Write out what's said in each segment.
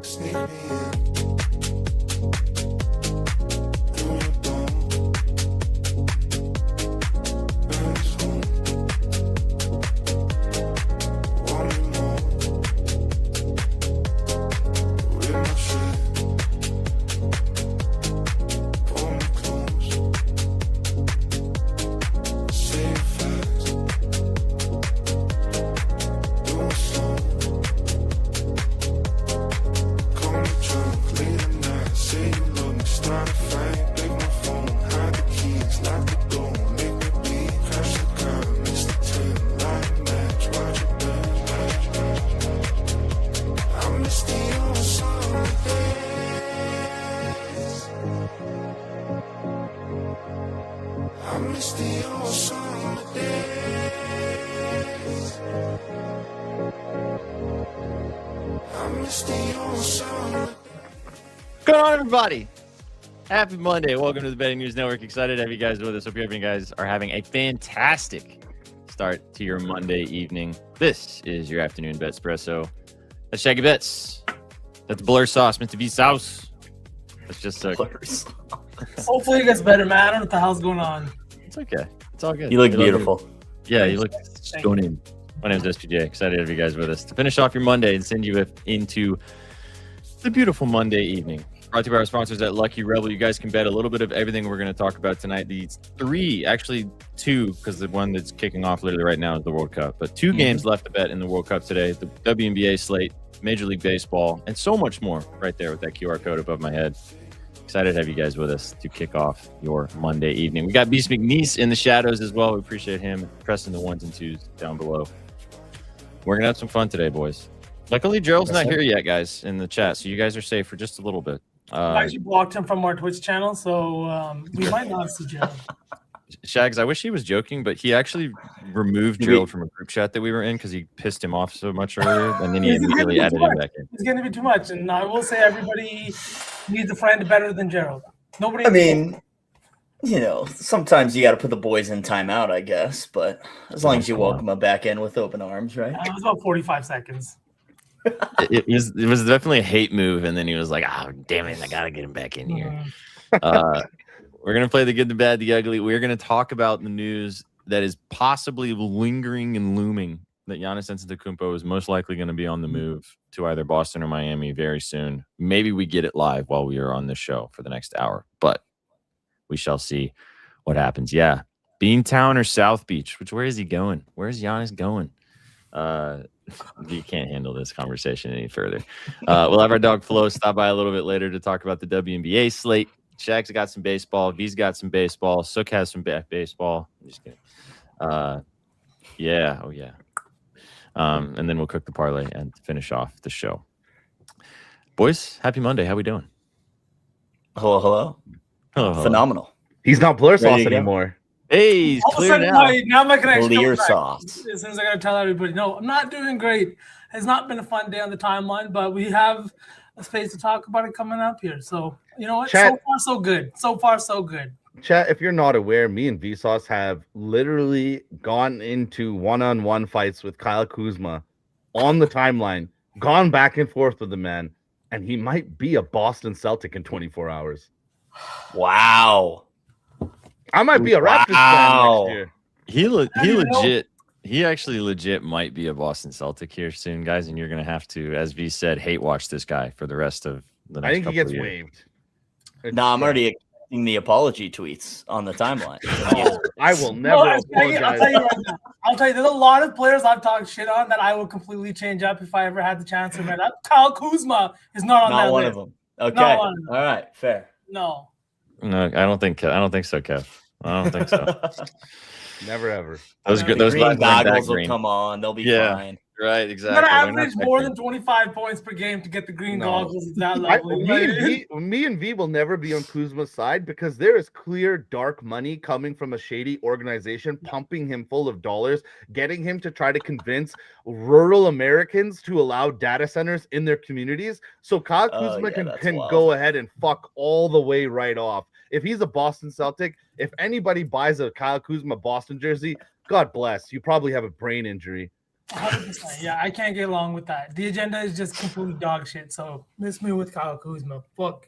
Sneak me in through your dome. Burns home. Want me more with my shit. Pull me close. Say it fast. Do it slow. Call me drunk late at night. Say you love me. Start a fight. Take my phone. Hide the keys. Lock the door. Make me bleed. Crash the car. Mix the 10. Light match. Watch it burn. I miss the old summer days. I miss the old summer days. I miss the old summer days. What's going on, everybody? Happy Monday. Welcome to the Betting News Network. Excited to have you guys with us. Hope you guys are having a fantastic start to your Monday evening. This is your afternoon bet espresso. That's Shaggy Bets. That's Blur Sauce, Mr. V Sauce. That's just Hopefully it gets better, man. I don't know what the hell's going on. it's okay. It's all good. You look beautiful. Yeah, you look stunning. My name is SPJ. Excited to have you guys with us to finish off your Monday and send you into the beautiful Monday evening. Brought to you by our sponsors at Lucky Rebel. You guys can bet a little bit of everything we're going to talk about tonight. These three, actually two, because the one that's kicking off literally right now is the World Cup. But two games left to bet in the World Cup today. The WNBA slate, Major League Baseball, and so much more right there with that QR code above my head. Excited to have you guys with us to kick off your Monday evening. We got Beast McNeese in the shadows as well. We appreciate him pressing the ones and twos down below. We're going to have some fun today, boys. Luckily, Gerald's not here yet, guys, in the chat, so you guys are safe for just a little bit. I actually blocked him from our Twitch channel, so we might not see Gerald. Shags, I wish he was joking, but he actually removed Gerald from a group chat that we were in because he pissed him off so much earlier, and then he immediately added him back in. It's going to be too much, and I will say everybody needs a friend better than Gerald. Nobody. I mean, you know, sometimes you got to put the boys in timeout, I guess, but as long as you welcome them back in with open arms, right? It was about 45 seconds. It was definitely a hate move, and then he was like, "Oh, damn it, I gotta get him back in here." We're gonna play the good, the bad, the ugly. We're gonna talk about the news that is possibly lingering and looming that Giannis Antetokounmpo is most likely going to be on the move to either Boston or Miami very soon. Maybe we get it live while we are on this show for the next hour, but we shall see what happens. Yeah, Beantown or South Beach? Where is he going? Where is Giannis going? You can't handle this conversation any further. We'll have our dog Flo stop by a little bit later to talk about the WNBA slate. Shaq's got some baseball. V's got some baseball. Sook has some baseball. I'm just kidding. Yeah. Oh, yeah. And then we'll cook the parlay and finish off the show. Boys, happy Monday. How we doing? Hello, hello. Hello. Phenomenal. He's not Blur Sauce you go. anymore. Hey, he's All of a clear sudden, now. now my connection Clear comes back. sauce. As soon as I got to tell everybody, no, I'm not doing great. It's not been a fun day on the timeline, but we have a space to talk about it coming up here. So, you know what? Chat. So far, so good. So far, so good. Chat, if you're not aware, me and Vsauce have literally gone into one-on-one fights with Kyle Kuzma on the timeline, gone back and forth with the man, and he might be a Boston Celtic in 24 hours. Wow. I might be a Raptors fan next year. He actually legit might be a Boston Celtic here soon, guys, and you're going to have to, as V said, hate watch this guy for the rest of the next I think he gets years. waived. Nah, I'm already expecting the apology tweets on the timeline. I will never apologize. I'll tell you right now. I'll tell you, there's a lot of players I've talked shit on that I will completely change up if I ever had the chance to. Man, Kyle Kuzma is not on that Not one list. of them. Okay. One of them. All right. Fair. No. No, I don't think so, Kev. I don't think so. Never ever. Those The guys green weren't back goggles will green. come on. They'll be Yeah. fine. Right, You exactly. gotta They're not average back more green. than 25 points per game to get the green No. goggles at that level. Me and V will never be on Kuzma's side because there is clear dark money coming from a shady organization pumping him full of dollars, getting him to try to convince rural Americans to allow data centers in their communities. So Kyle Kuzma can wild. go ahead and fuck all the way right off. If he's a Boston Celtic, if anybody buys a Kyle Kuzma Boston jersey, God bless. You probably have a brain injury. 100%. Yeah, I can't get along with that. The agenda is just completely dog shit. So miss me with Kyle Kuzma. Fuck.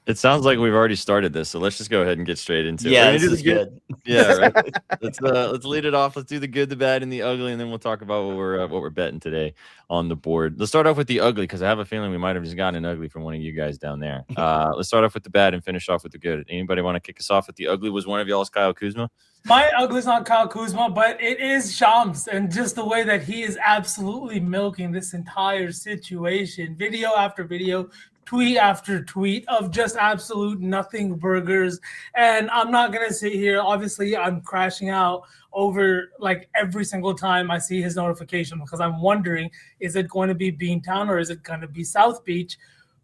It sounds like we've already started this, so let's just go ahead and get straight into it. Yeah, We're gonna this do is the good. Yeah, right. Let's lead it off. Let's do the good, the bad, and the ugly, and then we'll talk about what we're betting today on the board. Let's start off with the ugly because I have a feeling we might have just gotten an ugly from one of you guys down there. Let's start off with the bad and finish off with the good. Anybody want to kick us off with the ugly? Was one of y'all's Kyle Kuzma? My ugly's not Kyle Kuzma, but it is Shams, and just the way that he is absolutely milking this entire situation, video after video, tweet after tweet of just absolute nothing burgers. And I'm not gonna sit here. Obviously, I'm crashing out over like every single time I see his notification because I'm wondering, is it going to be Beantown or is it going to be South Beach?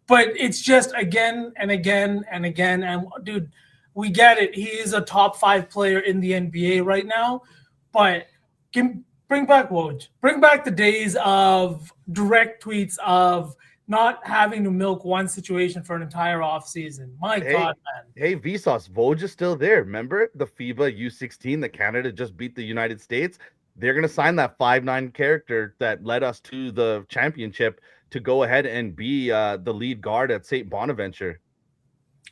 But it's just again and again and again. And dude, we get it. He is a top 5 player in the NBA right now, but bring back Woj. Bring back the days of direct tweets of not having to milk one situation for an entire offseason. My God, man. Hey, Vsauce, Woj is still there. Remember the FIBA U16 that Canada just beat the United States? They're going to sign that 5'9" character that led us to the championship to go ahead and be the lead guard at St. Bonaventure.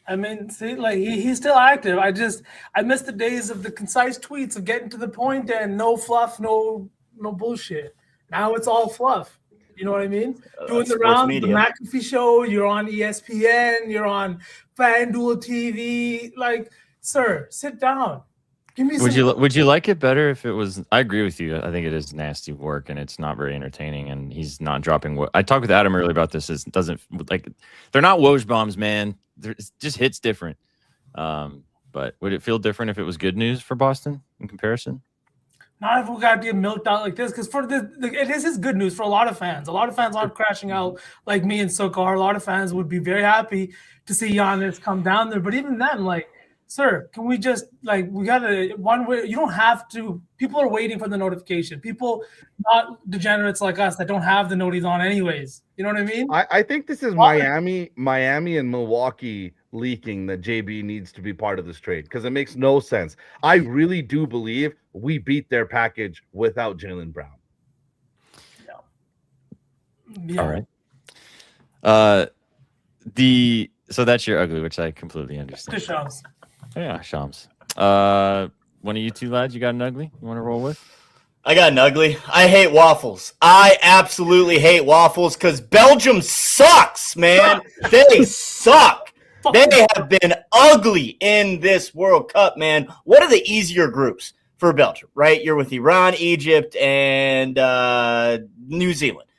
I mean, see, like he's still active. I miss the days of the concise tweets of getting to the point and no fluff, no bullshit. Now it's all fluff. You know what I mean? Doing the round, the McAfee show, you're on ESPN, you're on FanDuel TV. Like, sir, sit down. Give me Would you like it better if it was? I agree with you. I think it is nasty work and it's not very entertaining. And he's not dropping. I talked with Adam earlier about this. It doesn't like they're not Woj bombs, man. It just hits different. But would it feel different if it was good news for Boston in comparison? Not if we got to get milked out like this, because it is good news for a lot of fans. A lot of fans aren't crashing out like me and Sokar. A lot of fans would be very happy to see Giannis come down there. But even then, like, sir, can we just we got to one way? You don't have to. People are waiting for the notification. People, not degenerates like us that don't have the noties on anyways. You know what I mean? I think this is Miami and Milwaukee leaking that JB needs to be part of this trade because it makes no sense. I really do believe we beat their package without Jaylen Brown. Yeah. All right. So that's your ugly, which I completely understand. Shams. Yeah, Shams. One of you two lads, you got an ugly you want to roll with? I got an ugly. I hate waffles. I absolutely hate waffles because Belgium sucks, man. They suck. They have been ugly in this World Cup, man. What are the easier groups for Belgium, right? You're with Iran, Egypt, and New Zealand.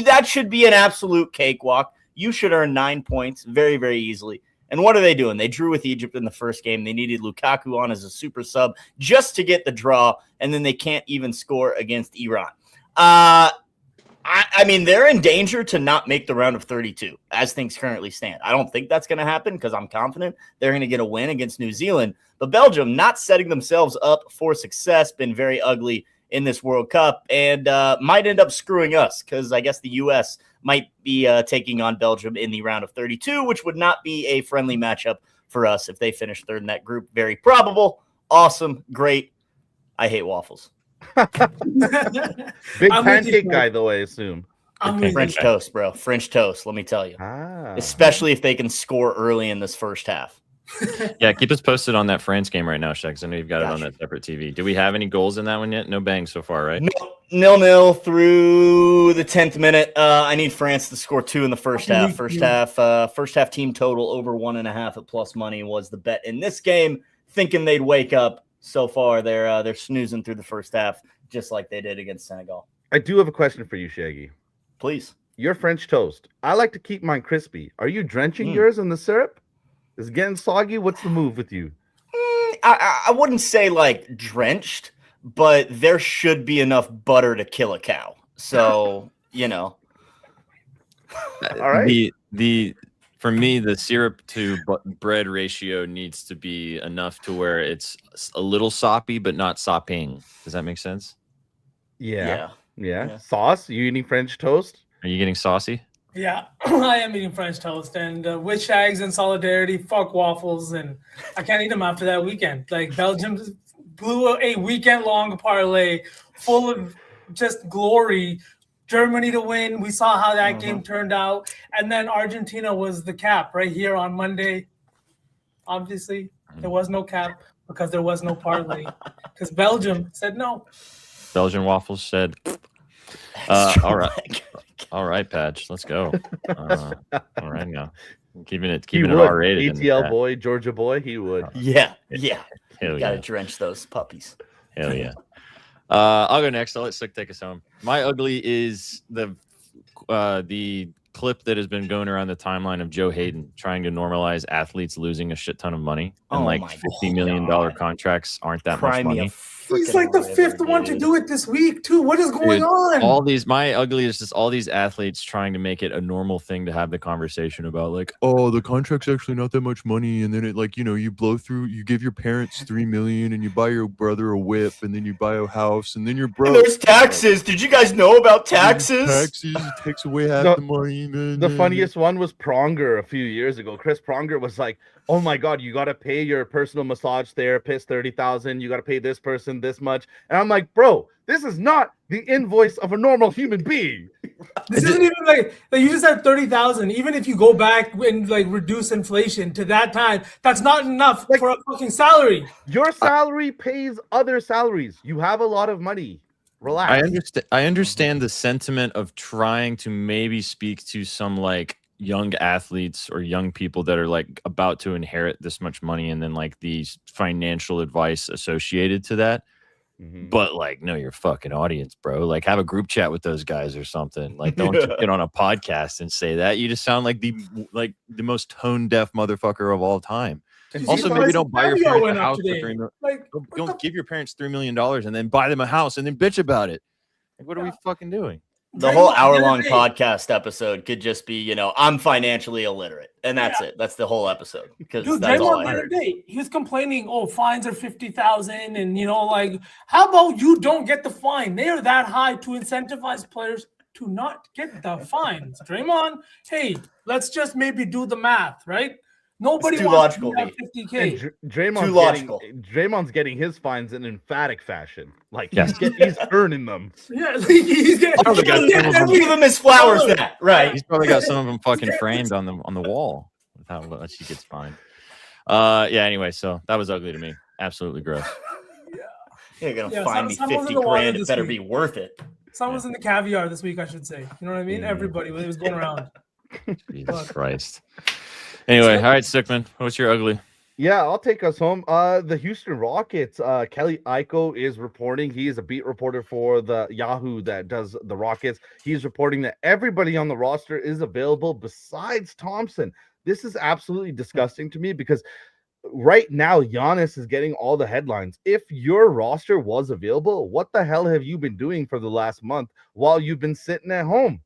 That should be an absolute cakewalk. You should earn 9 points very, very easily. And what are they doing? They drew with Egypt in the first game. They needed Lukaku on as a super sub just to get the draw, and then they can't even score against Iran. I mean, they're in danger to not make the round of 32 as things currently stand. I don't think that's going to happen because I'm confident they're going to get a win against New Zealand. But Belgium not setting themselves up for success, been very ugly in this World Cup, and might end up screwing us because I guess the U.S. might be taking on Belgium in the round of 32, which would not be a friendly matchup for us if they finish third in that group. Very probable. Awesome. Great. I hate waffles. Big pancake guy, though, I assume. French toast, bro. French toast, let me tell you. Especially if they can score early in this first half. Yeah, keep us posted on that France game right now, Shaq. I know you've got it on that separate TV. Do we have any goals in that one yet? No bangs so far, right? No, 0-0 through the 10th minute. I need France to score 2 in the first half. First half team total over 1.5 at plus money was the bet in this game. Thinking they'd wake up. So far, they're snoozing through the first half, just like they did against Senegal. I do have a question for you, Shaggy. Please. Your French toast. I like to keep mine crispy. Are you drenching yours in the syrup? Is it getting soggy? What's the move with you? I wouldn't say like drenched, but there should be enough butter to kill a cow. So, you know. All right. For me, the syrup to bread ratio needs to be enough to where it's a little soppy, but not sopping. Does that make sense? Yeah. Sauce? You eating French toast? Are you getting saucy? Yeah, I am eating French toast. And with Shags in solidarity, fuck waffles. And I can't eat them after that weekend. Like, Belgium blew a weekend-long parlay full of just glory. Germany to win. We saw how that game turned out. And then Argentina was the cap right here on Monday. Obviously, there was no cap because there was no parlay. Because Belgium said no. Belgian Waffles said, all right, Patch, let's go. All right now. Keeping it R-rated. ATL boy, Georgia boy, he would. Yeah. Hell Gotta yeah. drench those puppies. Hell yeah. I'll go next. I'll let Slick take us home. My ugly is the clip that has been going around the timeline of Joe Hayden trying to normalize athletes losing a shit ton of money. And $50 million contracts aren't that much money. He's like the fifth one to do it this week, too. What is going on? My ugly is just all these athletes trying to make it a normal thing to have the conversation about, like, oh, the contract's actually not that much money. And then it, like, you blow through, you give your parents $3 million and you buy your brother a whip and then you buy a house and then you're broke. And there's taxes. Did you guys know about taxes? Taxes takes away half the money. The funniest one was Pronger a few years ago. Chris Pronger was like, oh my God, you got to pay your personal massage therapist $30,000. You got to pay this person this much. And I'm like, bro, this is not the invoice of a normal human being. This isn't even like you just had 30,000. Even if you go back and like reduce inflation to that time, that's not enough for a fucking salary. Your salary pays other salaries. You have a lot of money. Relax. I understand the sentiment of trying to maybe speak to some like young athletes or young people that are like about to inherit this much money and then like the financial advice associated to that. But like, know your fucking audience, bro. Like, have a group chat with those guys or something. Like, don't just get on a podcast and say that. You just sound like the most tone deaf motherfucker of all time. Also, maybe don't buy your parents a house for $3 million. Like, don't give your parents $3 million and then buy them a house and then bitch about it. Like, what are we fucking doing? The whole hour-long podcast episode could just be, I'm financially illiterate, and that's it. That's the whole episode. Because that's all I heard. He was complaining, fines are 50,000, and like, how about you don't get the fine? They are that high to incentivize players to not get the fines. Draymond, hey, let's just maybe do the math, right? Nobody wants to have 50K. Draymond's getting his fines in emphatic fashion. Like, he's earning them. Yeah, he's getting give him his flowers. That right. He's probably got some of them fucking framed on the wall with how much he gets fined. Anyway, so that was ugly to me. Absolutely gross. You're gonna find me 50 grand. It better be worth it. Someone was in the caviar this week, I should say. You know what I mean? Everybody was going around. Jesus Christ. Anyway, all right, Stickman, what's your ugly? Yeah, I'll take us home. The Houston Rockets, Kelly Iko is reporting. He is a beat reporter for the Yahoo that does the Rockets. He's reporting that everybody on the roster is available besides Thompson. This is absolutely disgusting to me because right now Giannis is getting all the headlines. If your roster was available, what the hell have you been doing for the last month while you've been sitting at home?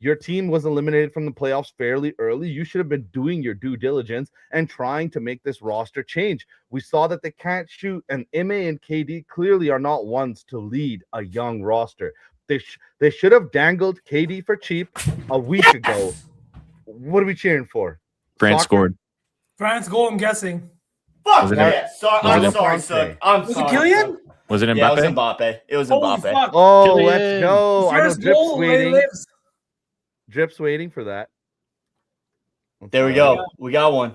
Your team was eliminated from the playoffs fairly early. You should have been doing your due diligence and trying to make this roster change. We saw that they can't shoot, and Ime and KD clearly are not ones to lead a young roster. They should have dangled KD for cheap a week ago. What are we cheering for? France scored. France goal, I'm guessing. Fuck yeah. I'm sorry, son. Was it Kylian? Was it Mbappe? Yeah, it was Mbappe. It was Mbappe. Fuck. Oh, Kylian. Let's go. First I know goal, Drip's waiting for that. There we go. We got one.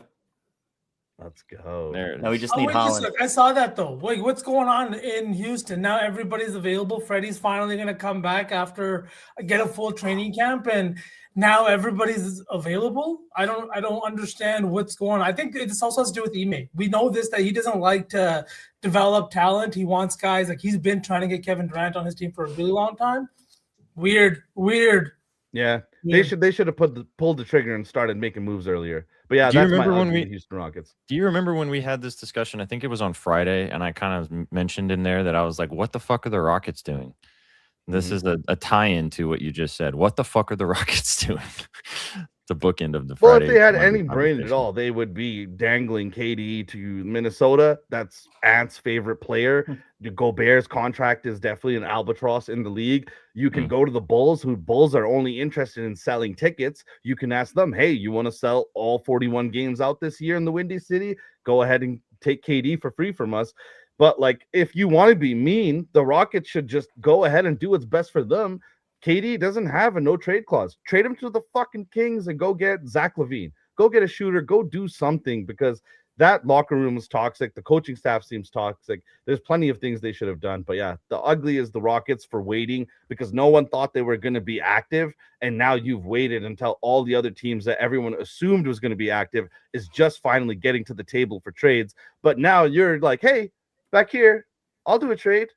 Let's go. Now we just need Holland. I saw that though. Wait, what's going on in Houston? Now everybody's available. Freddie's finally going to come back after get a full training camp, and now everybody's available. I don't understand what's going on. I think this also has to do with Ime. We know this, that he doesn't like to develop talent. He wants guys like he's been trying to get Kevin Durant on his team for a really long time. Weird. Yeah. They should have pulled the trigger and started making moves earlier. But yeah, that's my Houston Rockets. Do you remember when we had this discussion? I think it was on Friday, and I kind of mentioned in there that I was like, "What the fuck are the Rockets doing?" This is a tie-in to what you just said. What the fuck are the Rockets doing? The bookend of the Friday. Well, if they had any brain at all, they would be dangling KD to Minnesota. That's Ant's favorite player. Gobert's contract is definitely an albatross in the league. You can go to the Bulls, who Bulls are only interested in selling tickets. You can ask them, hey, you want to sell all 41 games out this year in the Windy City? Go ahead and take KD for free from us. But like, if you want to be mean, the Rockets should just go ahead and do what's best for them. KD doesn't have a no trade clause. Trade him to the fucking Kings and go get Zach LaVine. Go get a shooter. Go do something, because that locker room is toxic. The coaching staff seems toxic. There's plenty of things they should have done. But yeah, the ugly is the Rockets for waiting, because no one thought they were going to be active. And now you've waited until all the other teams that everyone assumed was going to be active is just finally getting to the table for trades. But now you're like, hey, back here, I'll do a trade.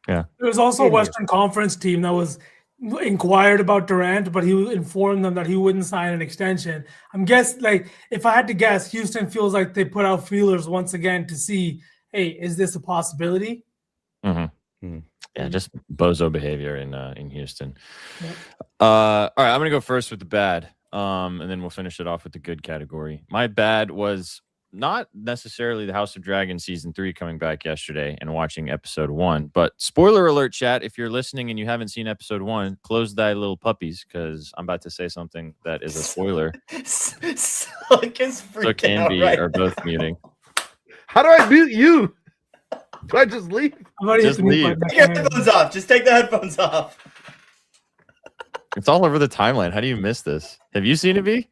Yeah. There was also a Western Conference team that was inquired about Durant, but he informed them that he wouldn't sign an extension. I'm guessing, like, if I had to guess, Houston feels like they put out feelers once again to see, hey, is this a possibility? Yeah, just bozo behavior in Houston. Yep. All right, I'm gonna go first with the bad, and then we'll finish it off with the good category. My bad was not necessarily the House of Dragon season 3 coming back yesterday and watching episode 1, but spoiler alert, chat. If you're listening and you haven't seen episode 1, close thy little puppies, because I'm about to say something that is a spoiler. Suck is So can be right are both muting. How do I mute you? Do I just leave? Just leave. Take your headphones off. Just take the headphones off. It's all over the timeline. How do you miss this? Have you seen it, V?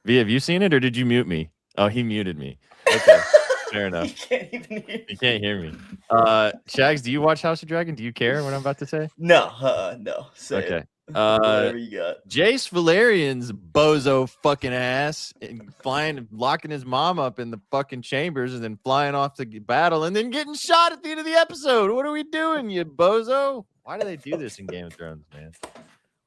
V, have you seen it, or did you mute me? Oh, he muted me. Okay, fair enough. You can't hear me. Shags, do you watch House of Dragon? Do you care what I'm about to say? No, no. Okay. Whatever you got. Jace Valerian's bozo fucking ass and locking his mom up in the fucking chambers and then flying off to battle and then getting shot at the end of the episode. What are we doing, you bozo? Why do they do this in Game of Thrones, man?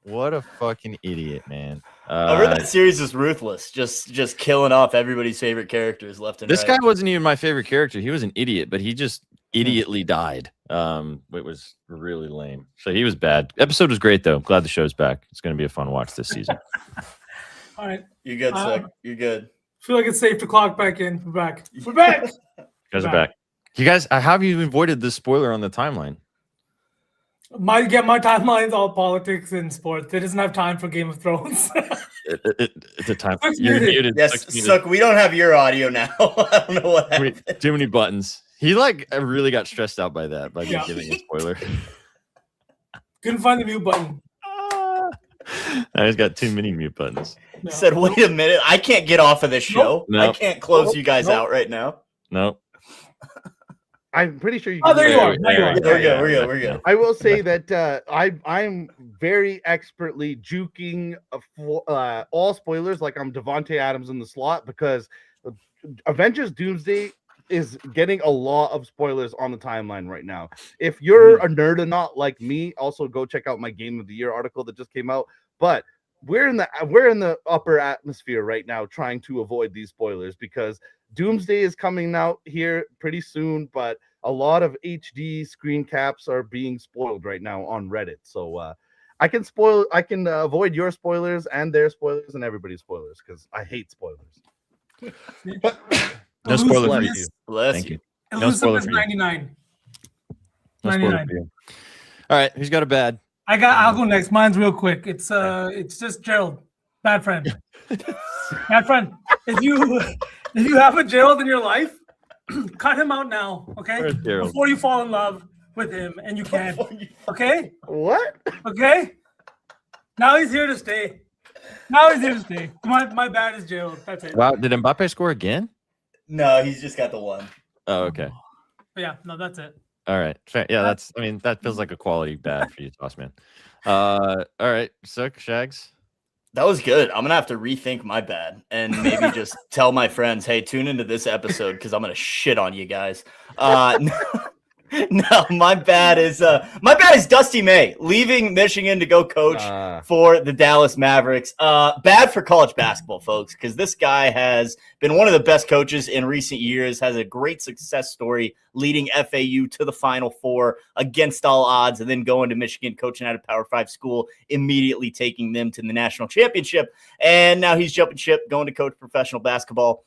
What a fucking idiot, man. I heard that series is ruthless, just killing off everybody's favorite characters left and this right. guy wasn't even my favorite character. He was an idiot, but he just idiotly died. It was really lame. So he was bad. Episode was great, though. Glad the show's back. It's going to be a fun watch this season. All right. You're good, Sick. You're good. Feel like it's safe to clock back in. We're back. We're back. You guys are back. You guys, how have you avoided this spoiler on the timeline? My timeline's all politics and sports. It doesn't have time for Game of Thrones. It's a time. Suck's You're muted. muted. Yes, Suck, we don't have your audio now. I don't know what happened. Too many buttons. He really got stressed out by that, by me giving a spoiler. Couldn't find the mute button. Now he's got too many mute buttons. No. Said, wait a minute, I can't get off of this show. Nope. I can't close you guys out right now. Nope. I'm pretty sure you Oh, can. there you are. There you are. We're good. I will say that I'm very expertly juking all spoilers like I'm Devontae Adams in the slot, because Avengers Doomsday is getting a lot of spoilers on the timeline right now. If you're a nerd and not like me, also go check out my Game of the Year article that just came out. But we're in the upper atmosphere right now trying to avoid these spoilers, because Doomsday is coming out here pretty soon, but a lot of HD screen caps are being spoiled right now on Reddit. So I can avoid your spoilers and their spoilers and everybody's spoilers, because I hate spoilers. No spoiler for you. Bless you. No spoiler Elusive for is you. 99. No spoiler 99. for you. All right, who's got a bad? I'll go next. Mine's real quick. It's just Gerald. Bad friend. Bad friend. If you have a Gerald in your life, cut him out now, okay? Where's Gerald? Before you fall in love with him, and you can. Okay? What? Okay? Now he's here to stay. My bad is Gerald. That's it. Wow, did Mbappe score again? No, he's just got the one. Oh, okay. But yeah, no, that's it. All right. Yeah, that feels like a quality bad for you, Toss Man. All right, Suck, Shags. That was good. I'm gonna have to rethink my bad and maybe just tell my friends, hey, tune into this episode because I'm gonna shit on you guys. No, my bad is Dusty May leaving Michigan to go coach for the Dallas Mavericks. Bad for college basketball, folks, because this guy has been one of the best coaches in recent years, has a great success story leading FAU to the Final Four against all odds, and then going to Michigan, coaching at a Power 5 school, immediately taking them to the national championship. And now he's jumping ship, going to coach professional basketball.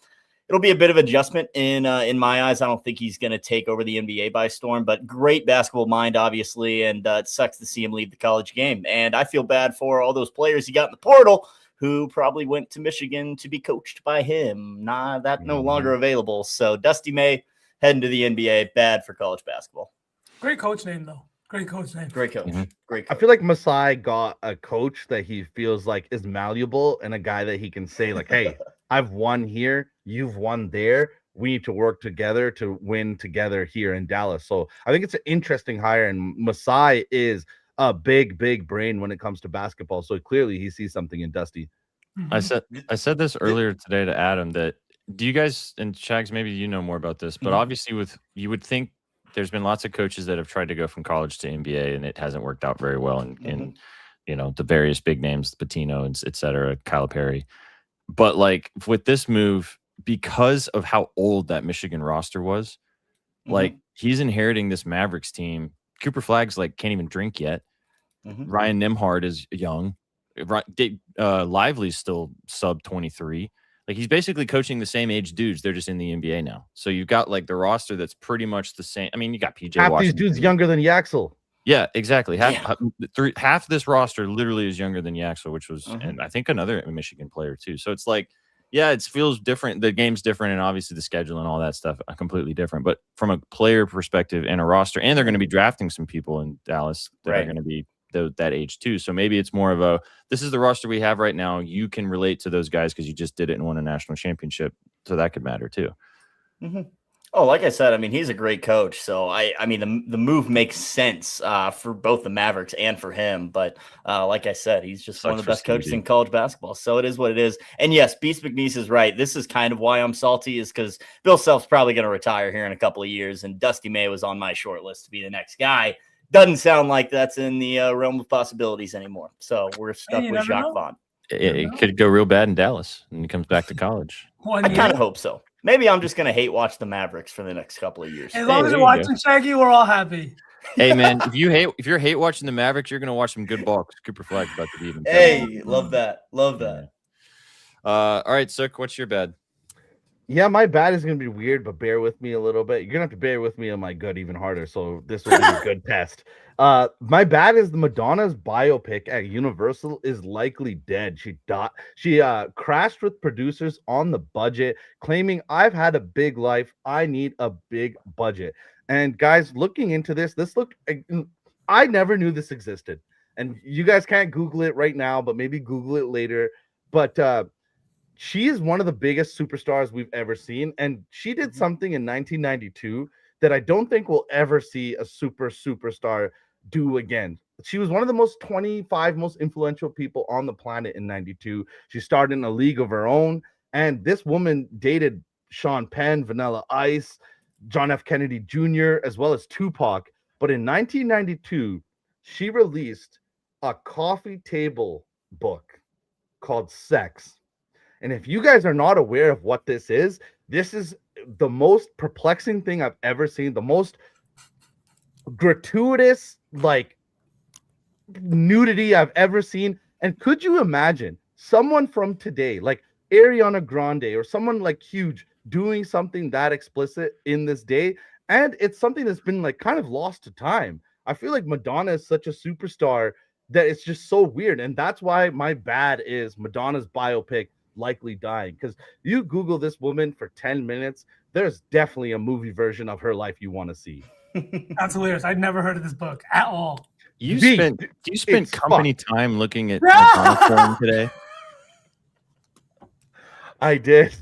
It'll be a bit of adjustment in my eyes. I don't think he's going to take over the NBA by storm, but great basketball mind, obviously, and it sucks to see him leave the college game. And I feel bad for all those players he got in the portal who probably went to Michigan to be coached by him. No longer available. So Dusty May, heading to the NBA. Bad for college basketball. Great coach name, though. Great coach name. Great coach. Mm-hmm. Great I coach. feel like Masai got a coach that he feels like is malleable and a guy that he can say like, hey, I've won here, you've won there. We need to work together to win together here in Dallas. So I think it's an interesting hire, and Masai is a big brain when it comes to basketball. So clearly he sees something in Dusty. Mm-hmm. I said this earlier today to Adam that do you guys, and Shags, maybe you know more about this, but obviously you would think there's been lots of coaches that have tried to go from college to NBA and it hasn't worked out very well in the various big names, Pitino and et cetera, Calipari. But like with this move, because of how old that Michigan roster was, like he's inheriting this Mavericks team. Cooper Flagg's like can't even drink yet. Ryan Nembhard is young. Lively's still sub 23. Like he's basically coaching the same age dudes. They're just in the NBA now. So you've got like the roster that's pretty much the same. I mean, you got PJ Half Washington. these dudes younger than Yaxel. Yeah, exactly. Half this roster literally is younger than Yaxel, which was, and I think another Michigan player too. So it's like, yeah, it feels different. The game's different, and obviously the schedule and all that stuff are completely different. But from a player perspective and a roster, and they're going to be drafting some people in Dallas that are going to be that age too. So maybe it's more of a, this is the roster we have right now. You can relate to those guys because you just did it and won a national championship. So that could matter too. Oh, like I said, I mean, he's a great coach. So I mean, the move makes sense for both the Mavericks and for him. But like I said, he's just one of the best coaches in college basketball. So it is what it is. And yes, Beast McNeese is right. This is kind of why I'm salty, is because Bill Self's probably going to retire here in a couple of years. And Dusty May was on my short list to be the next guy. Doesn't sound like that's in the realm of possibilities anymore. So we're stuck with Jacques Vaughn. It could go real bad in Dallas when he comes back to college. I kind of hope so. Maybe I'm just going to hate watch the Mavericks for the next couple of years. As long as you're watching Shaggy, we're all happy. Hey man, if you're hate watching the Mavericks, you're going to watch some good ball because Cooper Flagg's about to beat him. Hey, love that. Love that. All right, Sook, what's your bad? Yeah, my bad is going to be weird, but bear with me a little bit. You're going to have to bear with me on my good even harder, so this will be a good test. My bad is the Madonna's biopic at Universal is likely dead. She crashed with producers on the budget, claiming, I've had a big life. I need a big budget. And guys, looking into this looked, I never knew this existed. And you guys can't Google it right now, but maybe Google it later. But she is one of the biggest superstars we've ever seen. And she did something in 1992 that I don't think we'll ever see a superstar do again. She was one of the 25 most influential people on the planet in 92. She started in a league of her own. And this woman dated Sean Penn, Vanilla Ice, John F. Kennedy Jr., as well as Tupac. But in 1992, she released a coffee table book called Sex. And if you guys are not aware of what this is the most perplexing thing I've ever seen, the most gratuitous, like, nudity I've ever seen. And could you imagine someone from today, like Ariana Grande or someone like huge, doing something that explicit in this day? And it's something that's been like kind of lost to time. I feel like Madonna is such a superstar that it's just so weird. And that's why my bad is Madonna's biopic likely dying, because you Google this woman for 10 minutes, there's definitely a movie version of her life you want to see. That's hilarious. I'd never heard of this book at all. You spent company time looking at Madonna porn today? I did.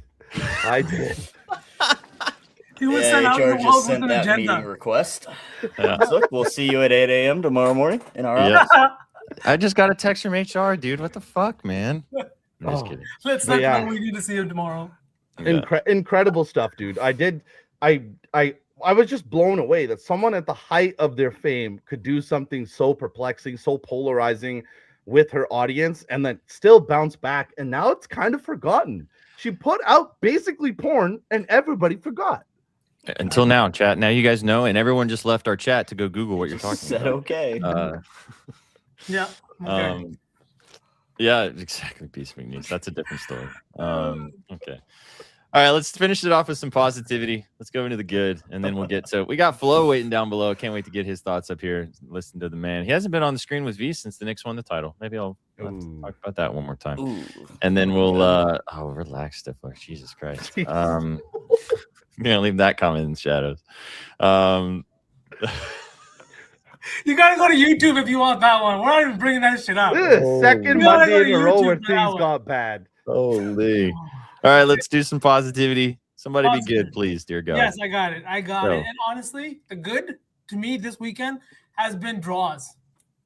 He was sent out HR the just world with sent an that agenda. meeting request. Yeah. So we'll see you at 8 a.m. tomorrow morning in our office. I just got a text from HR, dude. What the fuck, man? I'm just kidding. Let's not know we need to see him tomorrow. Incredible stuff, dude. I was just blown away that someone at the height of their fame could do something so perplexing, so polarizing with her audience, and then still bounce back. And now it's kind of forgotten. She put out basically porn, and everybody forgot. Until now, chat. Now you guys know, and everyone just left our chat to go Google what you're talking Said about. okay. Yeah. Okay. Yeah, exactly. Beast McNeese. That's a different story. Okay. All right, let's finish it off with some positivity. Let's go into the good, and then we'll get to. We got Flo waiting down below. Can't wait to get his thoughts up here. Listen to the man. He hasn't been on the screen with V since the Knicks won the title. Maybe I'll talk about that one more time, and then we'll. Relax, Stifler. Jesus Christ. Yeah, leave that comment in the shadows. You gotta go to YouTube if you want that one. We're not even bringing that shit up. This is the second You gotta Monday go in to a row where YouTube for that things one. got bad. Holy. All right, let's do some positivity. Somebody be Positive. good, please, dear God. Yes, I got it. So. And honestly, the good to me this weekend has been draws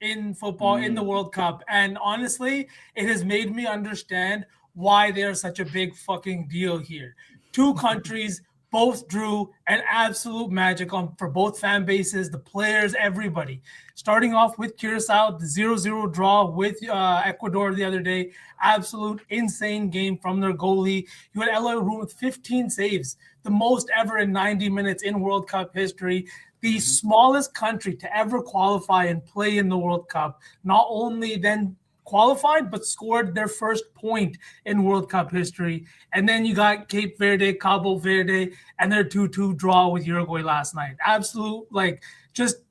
in football in the World Cup. And honestly, it has made me understand why they're such a big fucking deal here. Two countries both drew an absolute magic for both fan bases, the players, everybody. Starting off with Curacao, the 0-0 draw with Ecuador the other day. Absolute insane game from their goalie. You had Eloy Room with 15 saves, the most ever in 90 minutes in World Cup history. The smallest country to ever qualify and play in the World Cup. Not only then qualified, but scored their first point in World Cup history. And then you got Cape Verde, Cabo Verde, and their 2-2 draw with Uruguay last night. Absolute,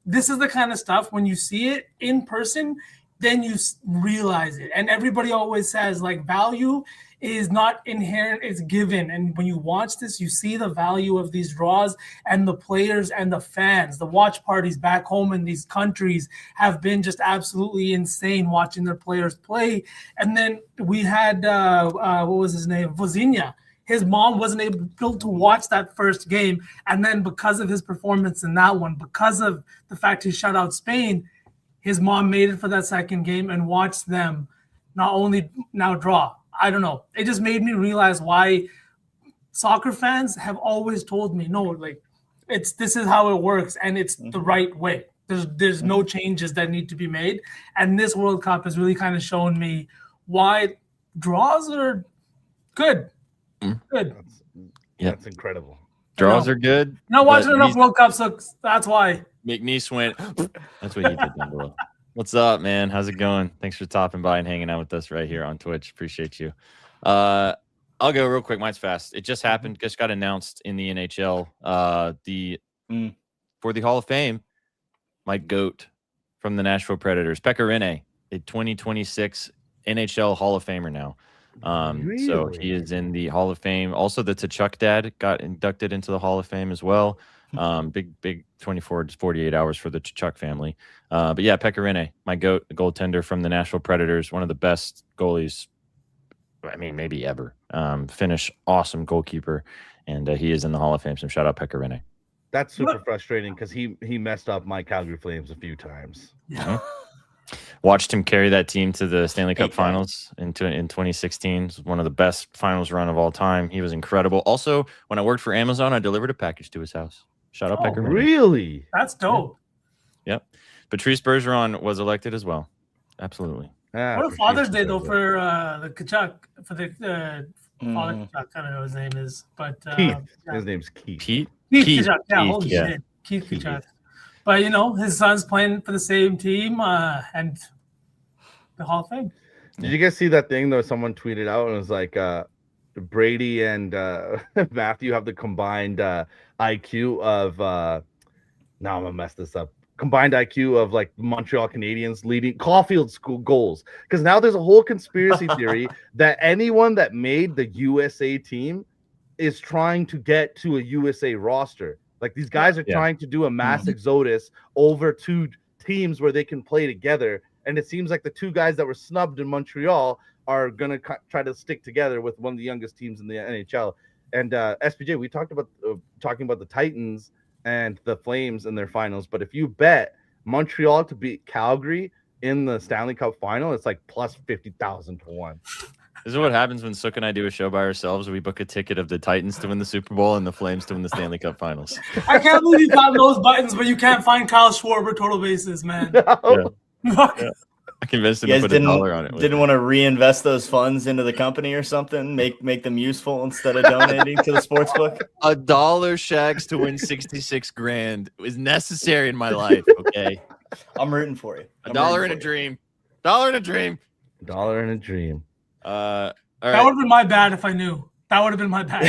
this is the kind of stuff when you see it in person, then you realize it. And everybody always says, value is not inherent, it's given. And when you watch this, you see the value of these draws, and the players and the fans. The watch parties back home in these countries have been just absolutely insane watching their players play. And then we had, what was his name? Vozinha. His mom wasn't able to watch that first game. And then because of his performance in that one, because of the fact he shut out Spain, his mom made it for that second game and watched them not only now draw. I don't know. It just made me realize why soccer fans have always told me, no, this is how it works, and it's the right way. There's no changes that need to be made. And this World Cup has really kind of shown me why draws are good. Good. That's incredible. Draws are good. Not watching enough World Cups, so that's why. McNeese went. That's what he did down below. What's up, man? How's it going? Thanks for stopping by and hanging out with us right here on Twitch. Appreciate you. I'll go real quick. Mine's fast. It just happened. Just got announced in the NHL. For the Hall of Fame, my GOAT from the Nashville Predators, Pekka Rinne, a 2026 NHL Hall of Famer now. Really? So he is in the Hall of Fame. Also, the Tkachuk dad got inducted into the Hall of Fame as well. Big 24 to 48 hours for the Tkachuk family. But yeah, Pekka Rinne, my GOAT, the goaltender from the Nashville Predators, one of the best goalies, maybe ever. Finnish, awesome goalkeeper, and he is in the Hall of Fame. So shout out Pekka Rinne. That's super frustrating because he messed up my Calgary Flames a few times. Yeah. Watched him carry that team to the Stanley Cup Finals in 2016. It was one of the best finals run of all time. He was incredible. Also, when I worked for Amazon, I delivered a package to his house. Shout out Pekka Rinne. Really? That's dope. Yep. Patrice Bergeron was elected as well. Absolutely. What a Father's Day, though, for the Tkachuk, for the Father Tkachuk. I don't know what his name is, but Keith. His name's Keith. Keith Tkachuk. Yeah, holy yeah. shit. Keith Tkachuk. But, his son's playing for the same team and the Hall of Fame. Did you guys see that thing, though? Someone tweeted out and it was like, Brady and Matthew have the combined IQ of, now I'm going to mess this up. Combined IQ of Montreal Canadiens leading Caulfield's school goals. Because now there's a whole conspiracy theory that anyone that made the USA team is trying to get to a USA roster. These guys are trying to do a mass exodus over two teams where they can play together. And it seems like the two guys that were snubbed in Montreal are going to try to stick together with one of the youngest teams in the NHL. And SPJ, we talked about talking about the Titans and the Flames in their finals. But if you bet Montreal to beat Calgary in the Stanley Cup final, it's plus 50,000 to 1. This is what happens when Sook and I do a show by ourselves. We book a ticket of the Titans to win the Super Bowl and the Flames to win the Stanley Cup Finals. I can't believe you got those buttons, but you can't find Kyle Schwarber total bases, man. Yeah. I convinced him to put $1 on it. Didn't want to reinvest those funds into the company or something? Make them useful instead of donating to the sports book? $1 Shags to win 66 grand is necessary in my life. Okay. I'm rooting for you. $1 in a dream. $1 in a dream. $1 in a dream. All That right. would have been my bad if I knew. That would have been my bad.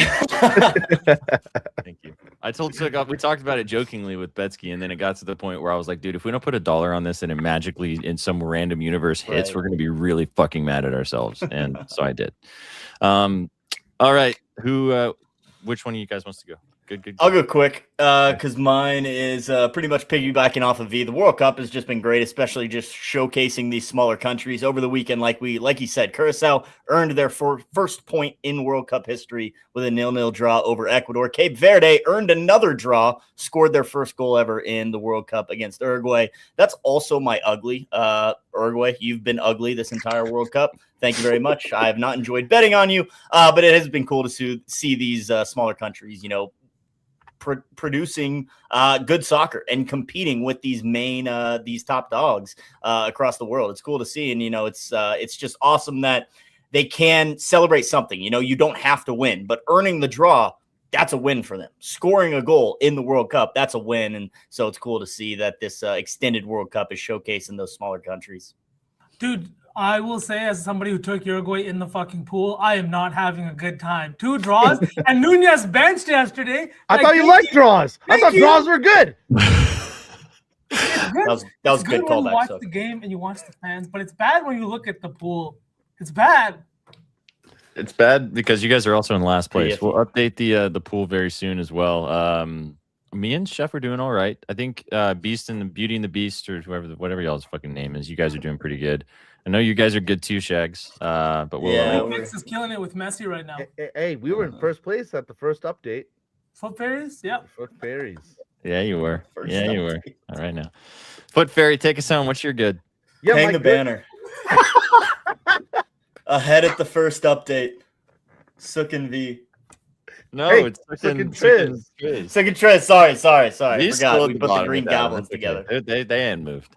Thank you. I told Sook, we talked about it jokingly with Betsky, and then it got to the point where I was like, dude, if we don't put $1 on this and it magically in some random universe hits, we're going to be really fucking mad at ourselves. And so I did. All right. Which one of you guys wants to go? Good. I'll go quick because mine is pretty much piggybacking off of V. The World Cup has just been great, especially just showcasing these smaller countries over the weekend. Like you said, Curacao earned their first point in World Cup history with a 0-0 draw over Ecuador. Cape Verde earned another draw, scored their first goal ever in the World Cup against Uruguay. That's also my ugly. Uruguay, you've been ugly this entire World Cup. Thank you very much. I have not enjoyed betting on you, but it has been cool to see these smaller countries, producing good soccer and competing with these these top dogs across the world. It's cool to see, and it's just awesome that they can celebrate something. You don't have to win, but earning the draw, that's a win for them. Scoring a goal in the World Cup, that's a win, and so it's cool to see that this extended World Cup is showcasing those smaller countries. Dude, I will say, as somebody who took Uruguay in the fucking pool, I am not having a good time. 2 draws, and Nunez benched yesterday. I thought you liked draws. I thought draws were good. That was good when you callback. watch the game and you watch the fans, but it's bad when you look at the pool. It's bad. It's bad because you guys are also in last place. Yeah. We'll update the pool very soon as well. Me and Chef are doing all right. I think Beast and the Beauty and the Beast, or whatever y'all's fucking name is, you guys are doing pretty good. I know you guys are good too, Shags. But Mix is killing it with Messi right now. Hey, we were in first place at the first update. Foot Fairies? Yeah. Foot Fairies. Yeah, you were. You were. All right now. Foot Fairy, take us home. What's your good? Yeah, hang the banner. Ahead at the first update. Sook and V. No, Hey, it's Sook and Triz. Sook and Triz. Sorry. I These forgot. still We at put the bottom green of that one. goblins That's okay. together. They ain't moved.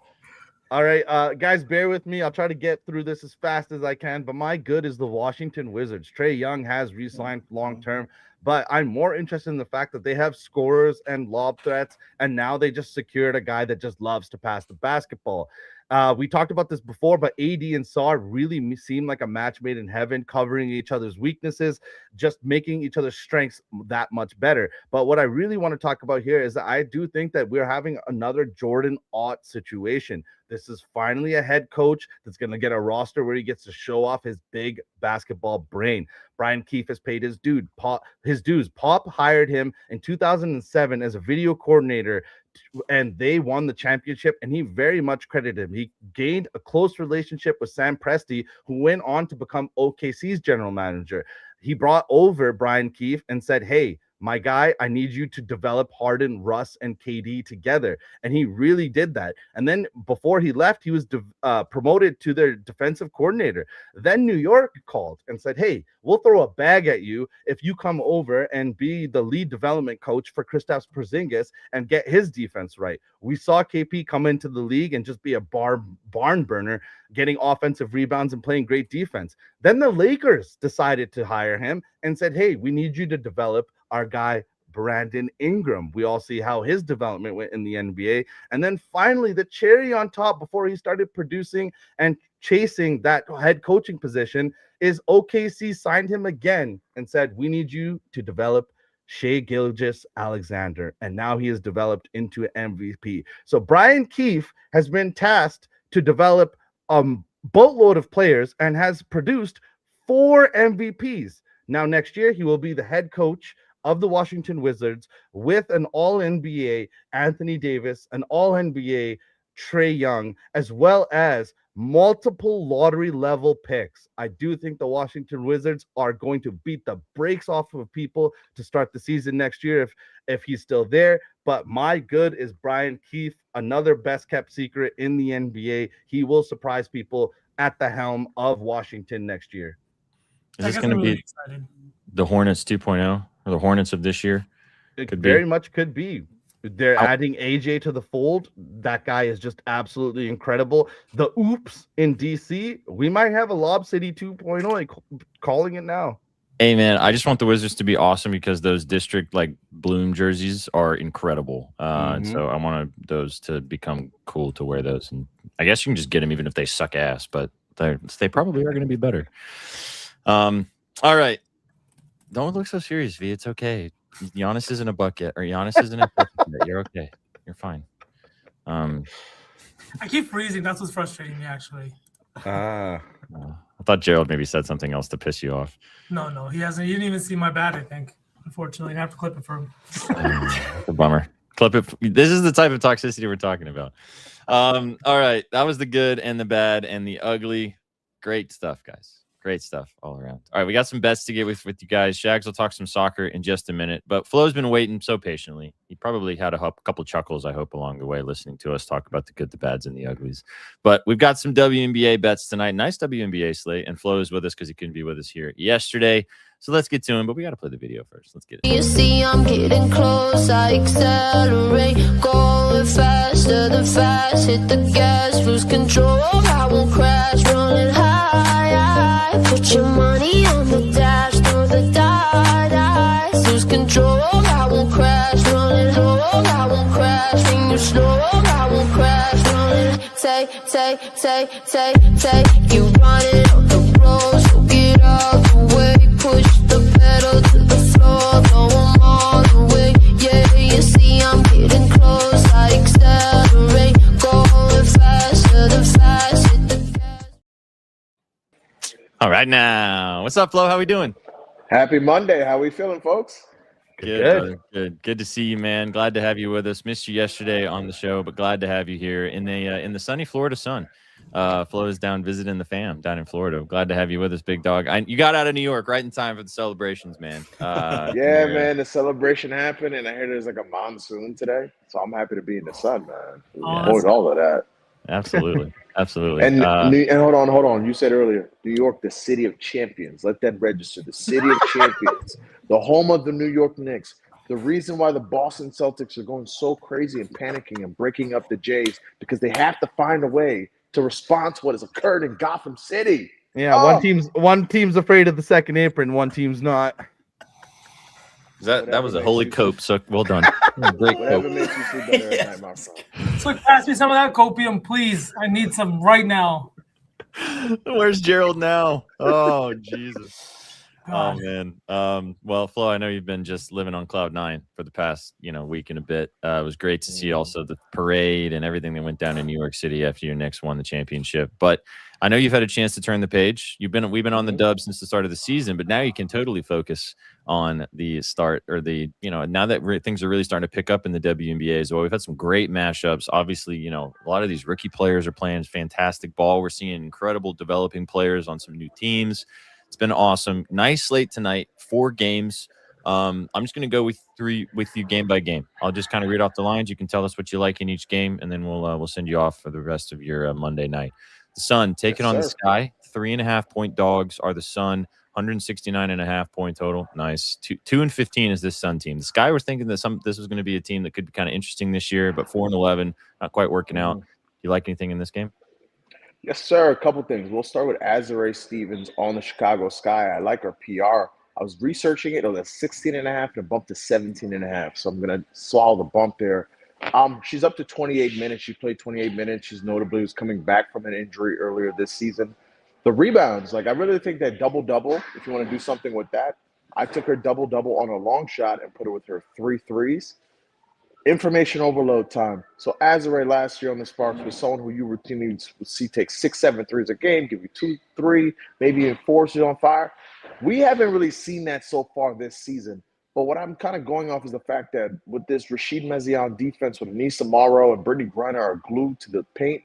All right, guys, bear with me. I'll try to get through this as fast as I can, but my good is the Washington Wizards. Trae Young has re-signed long-term, but I'm more interested in the fact that they have scorers and lob threats, and now they just secured a guy that just loves to pass the basketball. We talked about this before, but AD and Saar really seem like a match made in heaven, covering each other's weaknesses, just making each other's strengths that much better. But what I really want to talk about here is that I do think that we're having another Jordan Ott situation. This is finally a head coach that's going to get a roster where he gets to show off his big basketball brain. Brian Keefe has paid his dues. Pop hired him in 2007 as a video coordinator, and they won the championship, and he very much credited him. He gained a close relationship with Sam Presti, who went on to become OKC's general manager. He brought over Brian Keefe and said, hey, my guy, I need you to develop Harden, Russ, and KD together. And he really did that. And then before he left, he was promoted to their defensive coordinator. Then New York called and said, hey, we'll throw a bag at you if you come over and be the lead development coach for Kristaps Porzingis and get his defense right. We saw KP come into the league and just be a barn burner, getting offensive rebounds and playing great defense. Then the Lakers decided to hire him and said, hey, we need you to develop our guy, Brandon Ingram. We all see how his development went in the NBA. And then finally, the cherry on top before he started producing and chasing that head coaching position is OKC signed him again and said, we need you to develop Shai Gilgeous-Alexander. And now he has developed into an MVP. So Brian Keefe has been tasked to develop a boatload of players and has produced 4 MVPs. Now, next year, he will be the head coach of the Washington Wizards with an all-NBA Anthony Davis, an all-NBA Trae Young, as well as multiple lottery level picks. I do think the Washington Wizards are going to beat the brakes off of people to start the season next year if he's still there. But my good is Brian Keefe, another best kept secret in the NBA. He will surprise people at the helm of Washington next year. Is this going to be the Hornets 2.0 or the Hornets of this year? It very much could be. They're adding AJ to the fold. That guy is just absolutely incredible. The oops in DC, we might have a Lob City 2.0, calling it now. Hey, man, I just want the Wizards to be awesome because those district Bloom jerseys are incredible. And so I want those to become cool to wear those. And I guess you can just get them even if they suck ass, but they probably are going to be better. All right. Don't look so serious, V. It's okay. Giannis isn't a bucket, or Giannis isn't a bucket yet. You're okay. You're fine. I keep freezing. That's what's frustrating me, actually. I thought Gerald maybe said something else to piss you off. No, he hasn't. You didn't even see my bat, I think. Unfortunately, I have to clip it for him. It's a bummer. Clip it. This is the type of toxicity we're talking about. All right. That was the good and the bad and the ugly. Great stuff, guys. Great stuff all around. All right. We got some bets to get with you guys. Shags will talk some soccer in just a minute, but Flo's been waiting so patiently. He probably had a couple chuckles, I hope, along the way, listening to us talk about the good, the bads, and the uglies. But we've got some WNBA bets tonight. Nice WNBA slate. And Flo is with us because he couldn't be with us here yesterday. So let's get to him, but we got to play the video first. Let's get it. You see, I'm getting close. I accelerate, going faster than fast. Hit the gas, lose control. I won't crash, running high. Put your money on the dash, throw the dice. Lose control. I won't crash, running low. I won't crash, when you slow. I won't crash, running. Take. You running on the road, so get out the way. Push the pedal to the floor, go all the way. Yeah, you see I'm getting close. I accelerate, going faster than fast. Hit the gas. All right, now. What's up, Flo? How we doing? Happy Monday. How we feeling, folks? Good, brother. Good to see you, man. Glad to have you with us. Missed you yesterday on the show, but glad to have you here in the sunny Florida sun. Flo is down visiting the fam down in Florida. Glad to have you with us, big dog. You got out of New York right in time for the celebrations, man. Yeah, man. The celebration happened, and I heard there's like a monsoon today, so I'm happy to be in the sun, man. Avoid all of that. Absolutely. And hold on. You said earlier, New York, the city of champions. Let that register. The city of champions, the home of the New York Knicks. The reason why the Boston Celtics are going so crazy and panicking and breaking up the Jays because they have to find a way to respond to what has occurred in Gotham City. Yeah, one team's afraid of the second apron, one team's not. That was a holy cope, so well done. Great Whatever cope. makes you sleep better at night, my friend. So pass me some of that copium, please. I need some right now. Where's Gerald now? Oh, Jesus. God. Oh, man. Well, Flo, I know you've been just living on cloud nine for the past, week and a bit. It was great to see also the parade and everything that went down in New York City after your Knicks won the championship. But I know you've had a chance to turn the page. We've been on the dub since the start of the season, but now you can totally focus on the start or now that things are really starting to pick up in the WNBA as well. We've had some great mashups. Obviously, a lot of these rookie players are playing fantastic ball. We're seeing incredible developing players on some new teams. It's been awesome. Nice slate tonight. 4 games. I'm just going to go with you game by game. I'll just kind of read off the lines. You can tell us what you like in each game, and then we'll send you off for the rest of your Monday night. The Sun taking on the Sky. 3.5-point dogs are the Sun. 169.5 point total. Nice. 2-15 is this Sun team. The Sky was thinking that this was going to be a team that could be kind of interesting this year, but 4-11, not quite working out. You like anything in this game? Yes, sir. A couple things. We'll start with Azare Stevens on the Chicago Sky. I like her PR. I was researching it. It was at 16.5 and a bump to 17.5. So I'm going to swallow the bump there. She's up to 28 minutes. She played 28 minutes. She's notably was coming back from an injury earlier this season. The rebounds, I really think that double-double, if you want to do something with that, I took her double-double on a long shot and put her with her 3 threes. Information overload time. So Azare last year on the Sparks was someone who you routinely see take 6-7 threes a game, give you 2-3, maybe enforce you on fire. We haven't really seen that so far this season. But what I'm kind of going off is the fact that with this Rashid Mezian defense with Anissa Morrow and Brittany Griner are glued to the paint,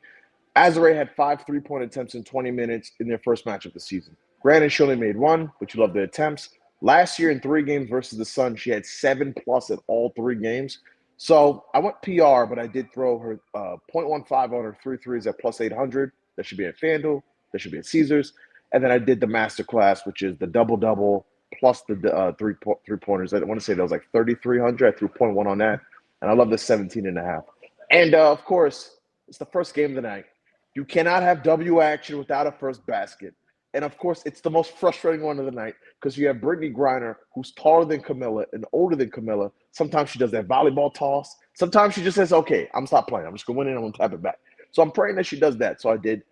Azare had 5 3-point attempts in 20 minutes in their first match of the season. Granted, she only made 1, but you love the attempts. Last year in 3 games versus the Sun, she had 7+ at all 3 games. So I went PR, but I did throw her 0.15 on her 3 threes at plus 800. That should be at FanDuel. That should be at Caesars. And then I did the masterclass, which is the double-double plus the three-pointers. I want to say that was like 3,300. I threw 0.1 on that. And I love the 17.5. And, of course, it's the first game of the night. You cannot have W action without a first basket. And, of course, it's the most frustrating one of the night because you have Brittany Griner, who's taller than Camilla and older than Camilla. Sometimes she does that volleyball toss. Sometimes she just says, okay, I'm going to stop playing. I'm just going to win it and I'm going to tap it back. So I'm praying that she does that. So I did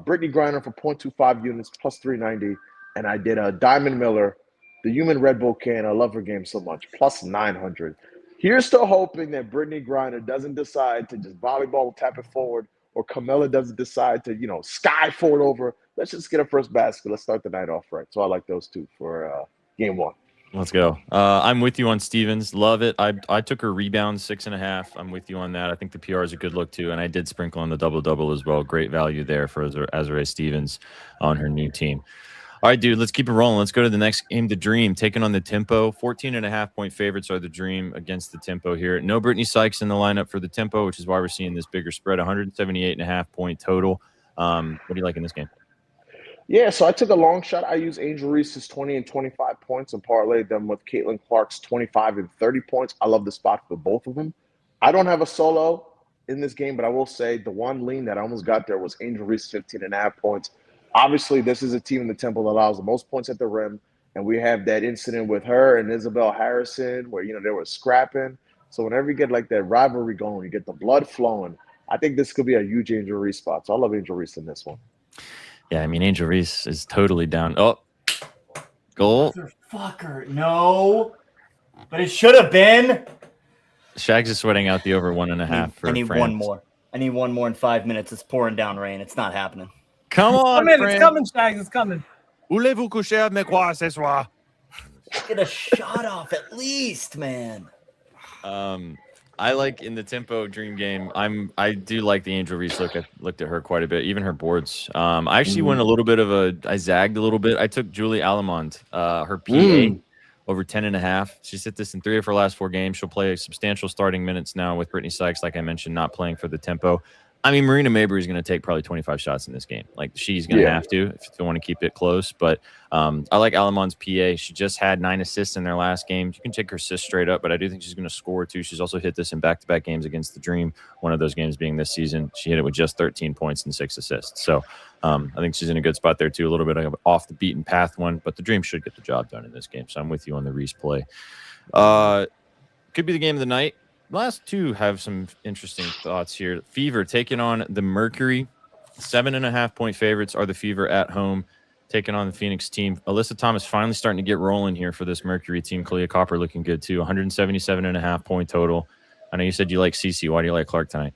Brittany Griner for 0.25 units plus 390. And I did Diamond Miller, the human Red Bull can. I love her game so much, plus 900. Here's still hoping that Brittany Griner doesn't decide to just volleyball tap it forward or Camilla doesn't decide to, sky forward over. Let's just get a first basket. Let's start the night off right. So I like those two for game 1. Let's go. I'm with you on Stevens. Love it. I took her rebound 6.5. I'm with you on that. I think the PR is a good look too, and I did sprinkle on the double as well. Great value there for Azure Stevens on her new team. All right, dude, let's keep it rolling. Let's go to the next game, the Dream, taking on the Tempo. 14.5-point favorites are the Dream against the Tempo here. No Brittany Sykes in the lineup for the Tempo, which is why we're seeing this bigger spread, 178.5-point total. What do you like in this game? Yeah, so I took a long shot. I used Angel Reese's 20 and 25 points and parlayed them with Caitlin Clark's 25 and 30 points. I love the spot for both of them. I don't have a solo in this game, but I will say the one lean that I almost got there was Angel Reese's 15.5 points. Obviously, this is a team in the Temple that allows the most points at the rim, and we have that incident with her and Isabel Harrison where, they were scrapping. So whenever you get like that rivalry going, you get the blood flowing, I think this could be a huge Angel Reese spot. So I love Angel Reese in this one. Yeah, I mean, Angel Reese is totally down. Oh, goal. Motherfucker. No. But it should have been. Shags is sweating out the over 1.5 for I need France. one more. I need one more in 5 minutes. It's pouring down rain. It's not happening. Come on, It's coming, Shags. It's coming. Voulez-vous coucher avec moi ce soir? Get a shot off at least, man. I like in the Tempo Dream game. I do like the Angel Reese look. I looked at her quite a bit, even her boards. I actually went a little bit of I zagged a little bit. I took Julie Alamond, her PA over 10.5. She's hit this in 3 of her last 4 games. She'll play substantial starting minutes now with Brittany Sykes, like I mentioned, not playing for the Tempo. I mean, Marina Mabry is going to take probably 25 shots in this game. Like, she's going to have to if they want to keep it close. But I like Alamond's PA. She just had 9 assists in their last game. You can take her assists straight up, but I do think she's going to score too. She's also hit this in back-to-back games against the Dream, one of those games being this season. She hit it with just 13 points and 6 assists. So I think she's in a good spot there too, a little bit of off the beaten path one, but the Dream should get the job done in this game. So I'm with you on the Reese play. Could be the game of the night. Last 2 have some interesting thoughts here. Fever taking on the Mercury. 7.5-point favorites are the Fever at home, taking on the Phoenix team. Alyssa Thomas finally starting to get rolling here for this Mercury team. Kalia Copper looking good too. 177.5-point total. I know you said you like Cece. Why do you like Clark tonight?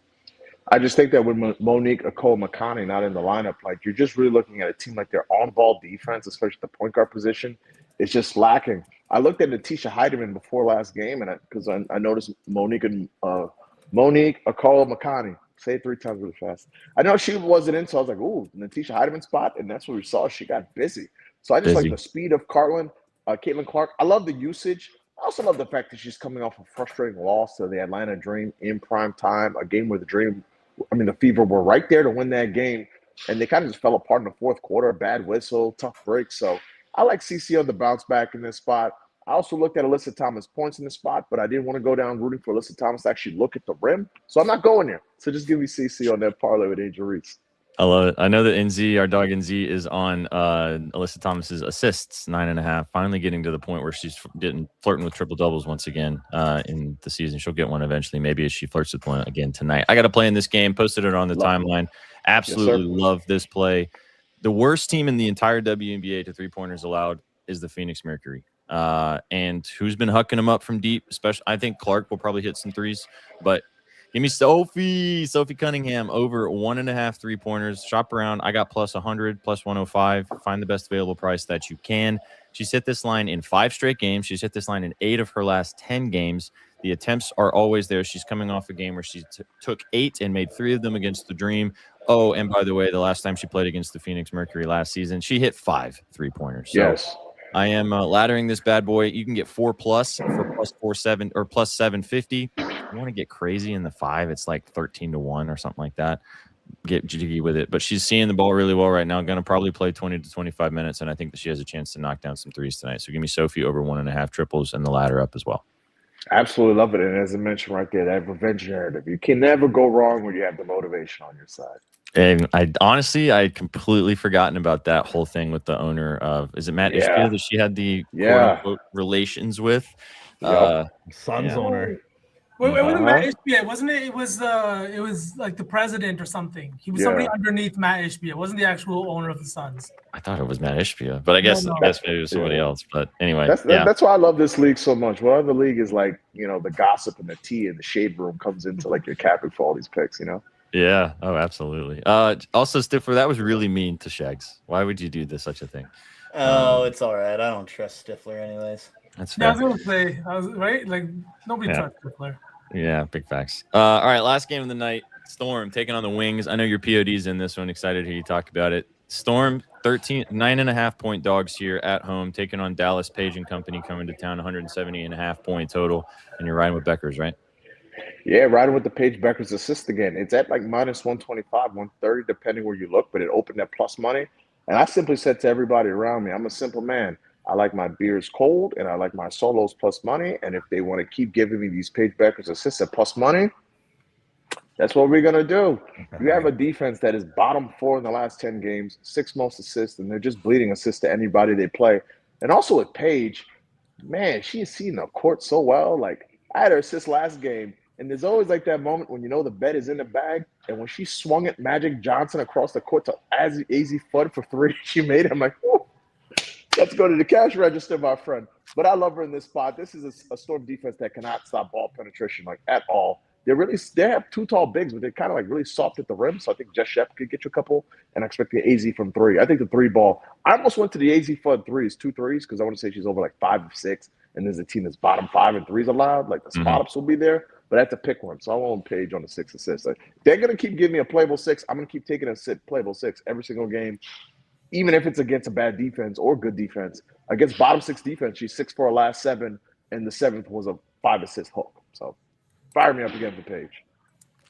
I just think that with Monique Okolo-Makani not in the lineup, like, you're just really looking at a team like their on-ball defense, especially the point guard position, is just lacking. I looked at Natisha Heidemann before last game, and because I noticed Monique Okolo-Makani. Say it 3 times really fast. I know she wasn't in, so I was like, ooh, Natisha Heidemann spot, and that's what we saw. She got busy. So I just like the speed of Caitlin Clark. I love the usage. I also love the fact that she's coming off a frustrating loss to the Atlanta Dream in prime time, a game where the Fever were right there to win that game, and they kind of just fell apart in the fourth quarter. Bad whistle, tough break. So I like CC on the bounce back in this spot. I also looked at Alyssa Thomas points in the spot, but I didn't want to go down rooting for Alyssa Thomas to actually look at the rim. So I'm not going there. So just give me CC on that parlay with Angel Reese. I love it. I know that NZ, our dog NZ, is on Alyssa Thomas's assists, 9.5. Finally getting to the point where she's flirting with triple doubles once again in the season. She'll get one eventually, maybe as she flirts with one again tonight. I got to play in this game. Posted it on the timeline. Absolutely love this play. The worst team in the entire WNBA to 3-pointers allowed is the Phoenix Mercury. And who's been hucking them up from deep? Especially, I think Clark will probably hit some threes, but give me Sophie Cunningham over 1.5 3-pointers. Shop around. I got plus 100, plus 105. Find the best available price that you can. She's hit this line in 5 straight games. She's hit this line in 8 of her last 10 games. The attempts are always there. She's coming off a game where she took 8 and made 3 of them against the Dream. Oh, and by the way, the last time she played against the Phoenix Mercury last season, she hit 5 3-pointers. So yes. I am laddering this bad boy. You can get 4+ for plus 4.7 or plus 750. If you want to get crazy in the 5, it's like 13-1 or something like that. Get jiggy with it. But she's seeing the ball really well right now. Going to probably play 20 to 25 minutes, and I think that she has a chance to knock down some threes tonight. So give me Sophie over 1.5 triples and the ladder up as well. Absolutely love it. And as I mentioned right there, that revenge narrative. You can never go wrong when you have the motivation on your side. And I'd completely forgotten about that whole thing with the owner of, is it Matt Ishbia that she had the quote unquote relations with? Suns owner. Wait, it wasn't Matt Ishbia, wasn't it? It was like the president or something. He was somebody underneath Matt Ishbia. It wasn't the actual owner of the Suns. I thought it was Matt Ishbia, but I guess maybe it was somebody else. But anyway, that's why I love this league so much. Well, the league is like, the gossip and the tea and the shade room comes into like your capping for all these picks, Yeah. Oh, absolutely. Also, Stifler, that was really mean to Shags. Why would you do such a thing? Oh, it's all right. I don't trust Stifler anyways. That's Yeah, I fair. was gonna say, right? Like nobody trusts the player. Yeah, big facts. All right, last game of the night. Storm taking on the Wings. I know your POD's in this one. Excited to hear you talk about it. Storm 9.5 point dogs here at home, taking on Dallas Page and Company coming to town, 170.5 point total. And you're riding with Beckers, right? Yeah, riding with the Page Becker's assist again. It's at like minus 125, 130, depending where you look, but it opened at plus money. And I simply said to everybody around me, I'm a simple man. I like my beers cold and I like my solos plus money. And if they want to keep giving me these Page Becker's assists at plus money, that's what we're going to do. You have a defense that is bottom 4 in the last 10 games, 6 most assists, and they're just bleeding assists to anybody they play. And also with Paige, man, she is seeing the court so well. Like, I had her assist last game, and there's always like that moment when you know the bet is in the bag, and when she swung at Magic Johnson across the court to AZ Fudd for 3, she made it. I'm like, whoa, let's go to the cash register, my friend. But I love her in this spot. This is a Storm defense that cannot stop ball penetration, like, at all. They have 2 tall bigs, but they're kind of like really soft at the rim. So I think Jess Shep could get you a couple, and I expect the AZ from 3. I think the 3 ball. I almost went to the AZ Fudd 2 threes, because I want to say she's over like 5 of 6, and there's a team that's bottom 5 and 3s allowed. Like the spot ups will be there, but I have to pick one. So I won't Page on the 6 assists. Like, they're gonna keep giving me a playable 6. I'm gonna keep taking a playable 6 every single game, even if it's against a bad defense or good defense. Against bottom 6 defense, she's 6 for her last 7, and the 7th was a 5 assist hook. So fire me up again for Page.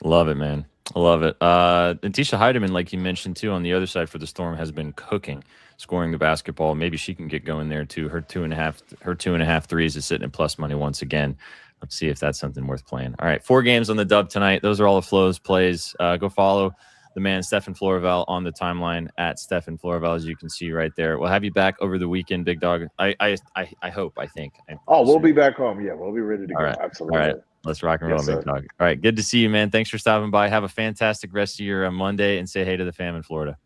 Love it, man. I love it. And Tisha Heidemann, like you mentioned too, on the other side for the Storm, has been cooking, scoring the basketball. Maybe she can get going there too. Her 2.5 threes is sitting at plus money once again. Let's see if that's something worth playing. All right, 4 games on the dub tonight. Those are all the Flows plays. Go follow the man Stefan Florival on the timeline at Stefan Florival, as you can see right there. We'll have you back over the weekend, big dog. I hope. I think. We'll be back home. Yeah, we'll be ready to go. Right. Absolutely. All right. Let's rock and roll, Yes, big sir. dog. All right. Good to see you, man. Thanks for stopping by. Have a fantastic rest of your Monday, and say hey to the fam in Florida.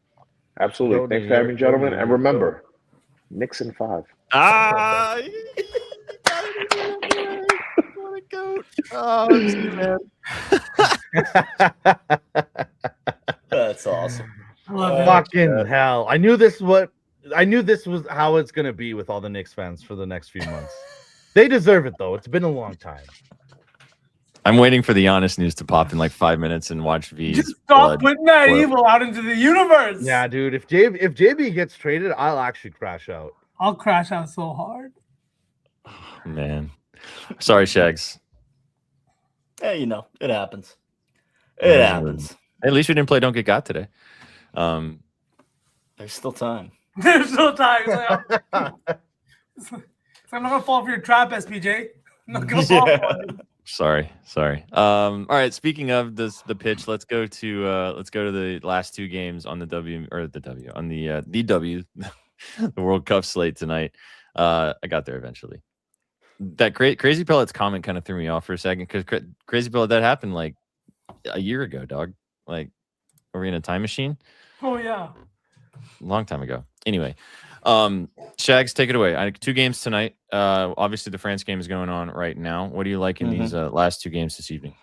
Absolutely. Go Thanks for New having me, York, gentlemen. go New And York, remember, Knicks in 5. Ah, what a goat. Oh, let's see, man. That's awesome. Love it. Fucking hell. I knew this was how it's gonna be with all the Knicks fans for the next few months. They deserve it though. It's been a long time. I'm waiting for the honest news to pop in like 5 minutes and watch V's. Just stop blood putting that flow. evil out into the universe. Yeah, dude. If JB gets traded, I'll actually crash out. I'll crash out so hard. Man. Sorry, Shags. Hey, it happens. It happens. At least we didn't play Don't Get Got today. There's still time. There's no time. It's like, I'm not gonna fall for your trap, SPJ. I'm not gonna fall for it. Sorry. All right. Speaking of the pitch, let's go to the last 2 games on the the World Cup slate tonight. I got there eventually. That Crazy Pellet's comment kind of threw me off for a second, because Crazy Pellet, that happened like a year ago, dog. Like, are we in a time machine? Oh yeah. Long time ago. Anyway, Shags, take it away. 2 games tonight. Obviously the France game is going on right now. What do you like in these last 2 games this evening?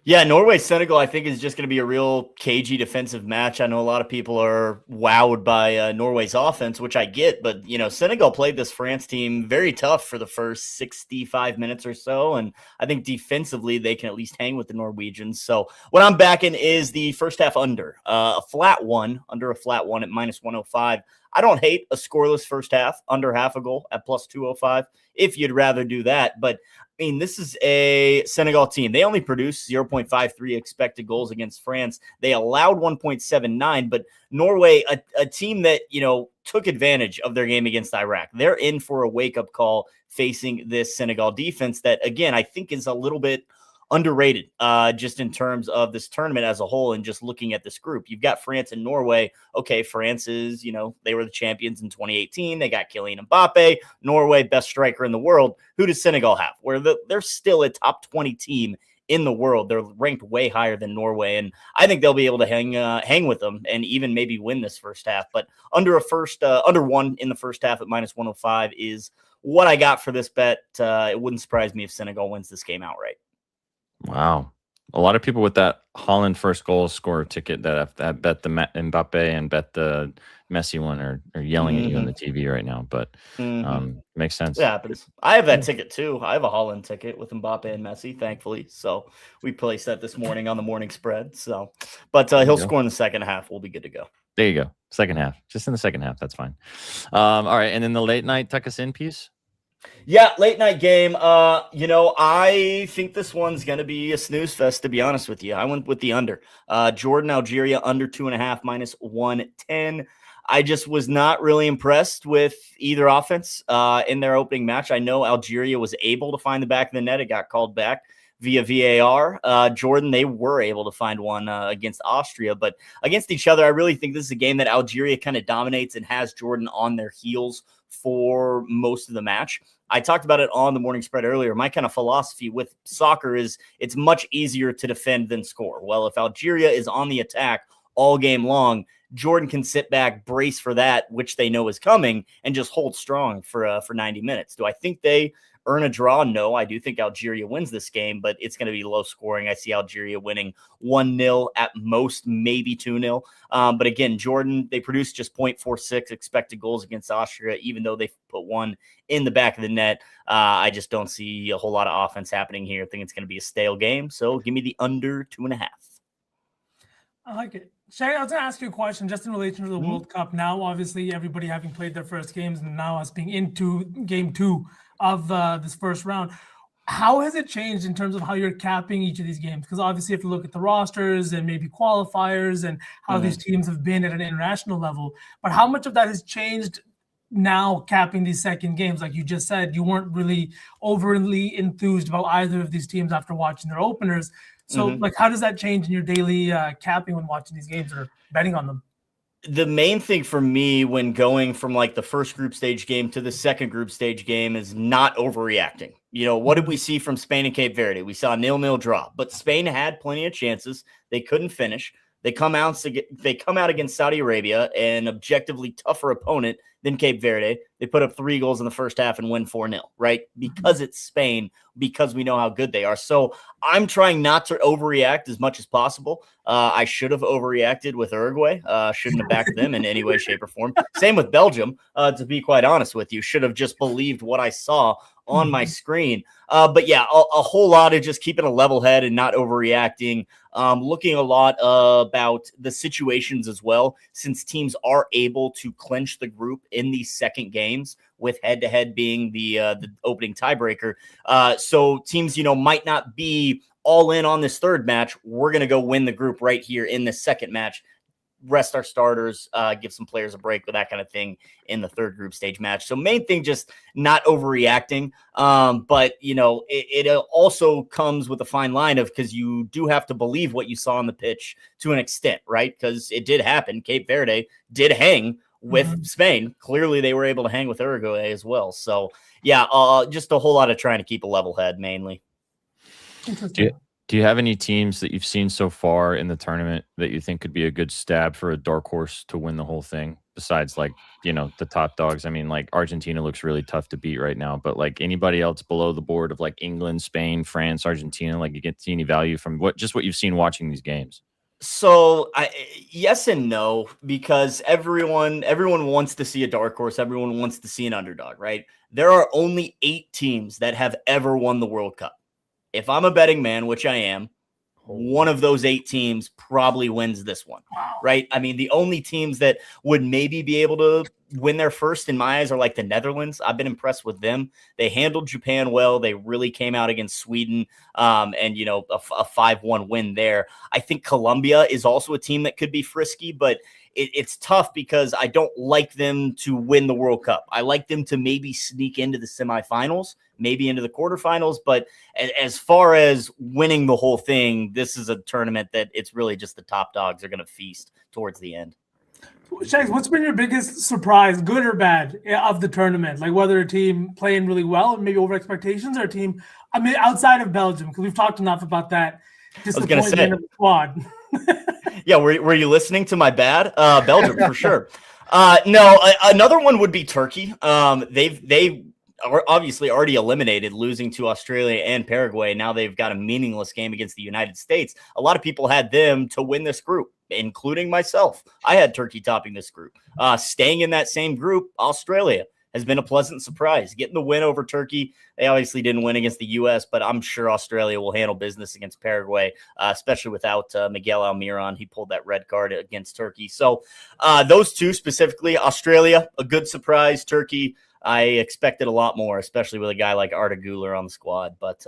Yeah, Norway-Senegal, I think, is just going to be a real cagey defensive match. I know a lot of people are wowed by Norway's offense, which I get, but, Senegal played this France team very tough for the first 65 minutes or so, and I think defensively they can at least hang with the Norwegians. So what I'm backing is the first half under, a flat one at minus 105. I don't hate a scoreless first half, under half a goal at plus 205, if you'd rather do that, but this is a Senegal team. They only produced 0.53 expected goals against France. They allowed 1.79, but Norway, a team that, took advantage of their game against Iraq. They're in for a wake-up call facing this Senegal defense that, again, I think is a little bit underrated just in terms of this tournament as a whole and just looking at this group. You've got France and Norway. Okay, France is, they were the champions in 2018. They got Kylian Mbappe. Norway, best striker in the world. Who does Senegal have? They're still a top 20 team in the world. They're ranked way higher than Norway, and I think they'll be able to hang with them and even maybe win this first half. But under 1 in the first half at minus 105 is what I got for this bet. It wouldn't surprise me if Senegal wins this game outright. Wow. A lot of people with that Holland first goal scorer ticket that bet the Mbappe and bet the Messi one are yelling at you on the TV right now. But makes sense. It happens. I have that ticket too. I have a Holland ticket with Mbappe and Messi, thankfully. So we placed that this morning on the morning spread. So, but he'll score in the second half. We'll be good to go. There you go. Second half. Just in the second half. That's fine. All right. And then the late night tuck us in piece. Yeah, late night game. I think this one's going to be a snooze fest, to be honest with you. I went with the under. Jordan, Algeria, under 2.5, minus 110. I just was not really impressed with either offense in their opening match. I know Algeria was able to find the back of the net. It got called back via VAR. Jordan, they were able to find one against Austria, but against each other, I really think this is a game that Algeria kind of dominates and has Jordan on their heels for most of the match. I talked about it on the morning spread earlier. My kind of philosophy with soccer is it's much easier to defend than score. Well, if Algeria is on the attack all game long, Jordan can sit back, brace for that, which they know is coming, and just hold strong for 90 minutes. Do I think they earn a draw? No, I do think Algeria wins this game, but it's going to be low scoring. I see Algeria winning 1-0 at most, maybe 2-0. But again, Jordan, they produced just 0.46 expected goals against Austria, even though they put one in the back of the net. I just don't see a whole lot of offense happening here. I think it's going to be a stale game. So give me the under 2.5. I like it. Shay, I was going to ask you a question just in relation to the World Cup. Now, obviously, everybody having played their first games and now us being into game 2 of this first round. How has it changed in terms of how you're capping each of these games? Because obviously you have to look at the rosters and maybe qualifiers and how these teams have been at an international level. But how much of that has changed now capping these second games? Like you just said, you weren't really overly enthused about either of these teams after watching their openers. So, like, how does that change in your daily capping when watching these games or betting on them? The main thing for me when going from like the first group stage game to the second group stage game is not overreacting. You know, what did we see from Spain and Cape Verde? We saw a 0-0 draw, but Spain had plenty of chances. They couldn't finish. They come out against Saudi Arabia, an objectively tougher opponent than Cape Verde. They put up 3 goals in the first half and win 4-0, right? Because it's Spain, because we know how good they are. So I'm trying not to overreact as much as possible. I should have overreacted with Uruguay. Shouldn't have backed them in any way, shape, or form. Same with Belgium, to be quite honest with you. Should have just believed what I saw on my screen. But yeah, a whole lot of just keeping a level head and not overreacting. Looking a lot about the situations as well, since teams are able to clinch the group in these second games, with head-to-head being the opening tiebreaker. So teams, might not be all in on this third match. We're going to go win the group right here in the second match. Rest our starters, give some players a break with that kind of thing in the third group stage match. So main thing, just not overreacting. But, it also comes with a fine line of, because you do have to believe what you saw on the pitch to an extent, right? Because it did happen. Cape Verde did hang with Spain. Clearly they were able to hang with Uruguay as well. So yeah, just a whole lot of trying to keep a level head mainly. Do you have any teams that you've seen so far in the tournament that you think could be a good stab for a dark horse to win the whole thing? Besides, like, the top dogs. I mean, like, Argentina looks really tough to beat right now, but like anybody else below the board of like England, Spain, France, Argentina, like, you get to see any value from what you've seen watching these games? So yes and no, because everyone wants to see a dark horse. Everyone wants to see an underdog, right? There are only 8 teams that have ever won the World Cup. If I'm a betting man, which I am, one of those 8 teams probably wins this one, right? I mean, the only teams that would maybe be able to win their first in my eyes are like the Netherlands. I've been impressed with them. They handled Japan well. They really came out against Sweden, and a 5-1 win there. I think Colombia is also a team that could be frisky, but it's tough because I don't like them to win the World Cup. I like them to maybe sneak into the semifinals, maybe into the quarterfinals. But as far as winning the whole thing, this is a tournament that it's really just the top dogs are going to feast towards the end. Shags, what's been your biggest surprise, good or bad, of the tournament? Like whether a team playing really well, maybe over expectations, or a team, outside of Belgium, because we've talked enough about that disappointment of the squad. Yeah, were you listening to my bad? Belgium for sure. No, another one would be Turkey. They obviously already eliminated, losing to Australia and Paraguay. Now they've got a meaningless game against the United States. A lot of people had them to win this group, including myself. I had Turkey topping this group. Staying in that same group, Australia has been a pleasant surprise. Getting the win over Turkey. They obviously didn't win against the U.S., but I'm sure Australia will handle business against Paraguay, especially without Miguel Almiron. He pulled that red card against Turkey. So those two specifically, Australia, a good surprise. Turkey, I expected a lot more, especially with a guy like Arda Güler on the squad. But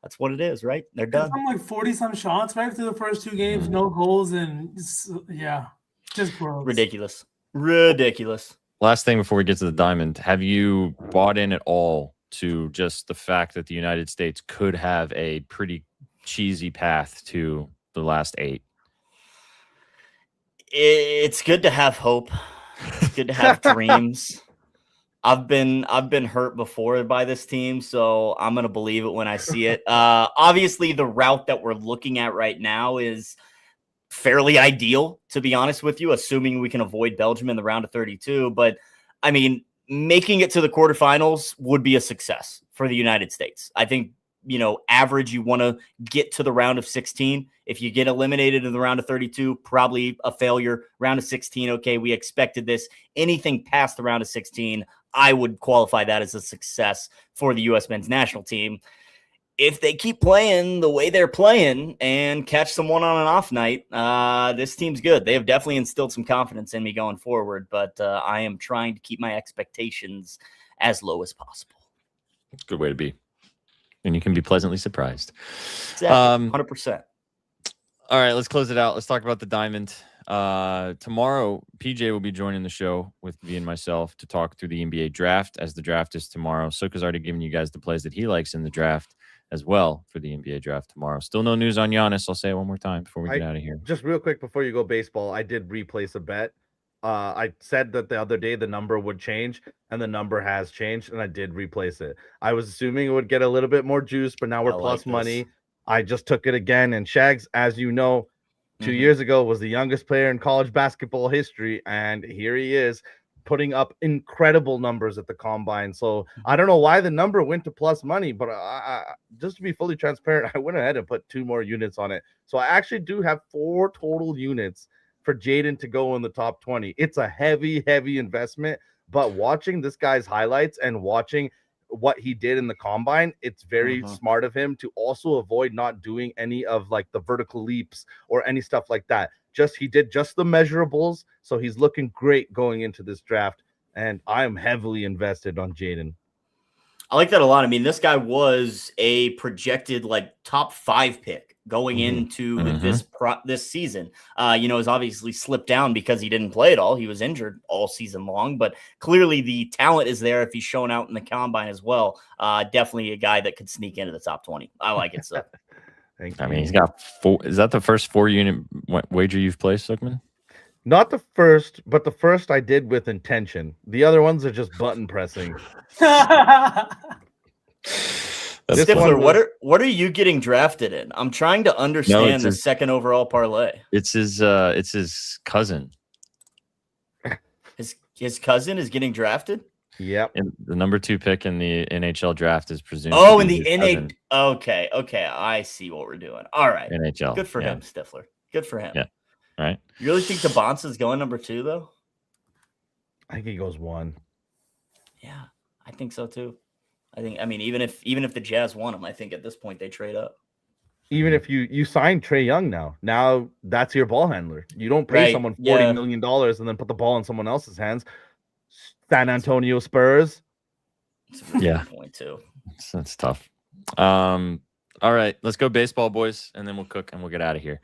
that's what it is, right? They're done. Some like 40-some shots right through the first two games, no goals, and yeah, just gross. Ridiculous. Last thing before we get to the diamond, have you bought in at all to just the fact that the United States could have a pretty cheesy path to the last 8? It's good to have hope. It's good to have dreams. I've been hurt before by this team, so I'm going to believe it when I see it. Obviously, the route that we're looking at right now is fairly ideal, to be honest with you, assuming we can avoid Belgium in the round of 32. But, I mean, making it to the quarterfinals would be a success for the United States. I think, average, you want to get to the round of 16. If you get eliminated in the round of 32, probably a failure. Round of 16, okay, we expected this. Anything past the round of 16, I would qualify that as a success for the U.S. men's national team. If they keep playing the way they're playing and catch someone on an off night, this team's good. They have definitely instilled some confidence in me going forward, but I am trying to keep my expectations as low as possible. It's a good way to be. And you can be pleasantly surprised. Exactly, 100%. All right, let's close it out. Let's talk about the diamond. Tomorrow, PJ will be joining the show with me and myself to talk through the NBA draft, as the draft is tomorrow. Soka's already given you guys the plays that he likes in the draft as well for the NBA draft tomorrow. Still no news on Giannis. I'll say it one more time before we get out of here. Just real quick before you go baseball, I did replace a bet. I said that the other day the number would change, and the number has changed, and I did replace it. I was assuming it would get a little bit more juice, but now we're plus money. I just took it again, and Shags, as you know, 2 years ago was the youngest player in college basketball history, and here he is putting up incredible numbers at the combine. So I don't know why the number went to plus money, but I just to be fully transparent, I went ahead and put 2 more units on it. So I actually do have 4 total units for Jaden to go in the top 20. It's a heavy investment, but watching this guy's highlights and watching what he did in the combine, it's very smart of him to also avoid not doing any of like the vertical leaps or any stuff like that. He did just the measurables, so he's looking great going into this draft, and I am heavily invested on Jaden. I like that a lot. I mean, this guy was a projected like top 5 pick going into this season. Has obviously slipped down because he didn't play at all. He was injured all season long, but clearly the talent is there if he's shown out in the combine as well. Definitely a guy that could sneak into the top 20. I like it. So, I mean, he's got 4. Is that the first 4 unit wager you've placed, Sookman? Not the first, but the first I did with intention. The other ones are just button pressing. Stifler, what are you getting drafted in? I'm trying to understand the second overall parlay. It's his cousin. His cousin is getting drafted? Yep. And the number 2 pick in the NHL draft is presumed. Oh, in the NHL. Okay. I see what we're doing. All right. NHL. Good for him, Stifler. Good for him. Yeah. All right. You really think DeBonce is going number 2 though? I think he goes 1. Yeah, I think so too. I mean, even if the Jazz want him, I think at this point they trade up. Even if you sign Trae Young now that's your ball handler. You don't pay someone $40 million and then put the ball in someone else's hands. San Antonio Spurs. It's a really good point too. That's tough. All right, let's go baseball, boys, and then we'll cook and we'll get out of here.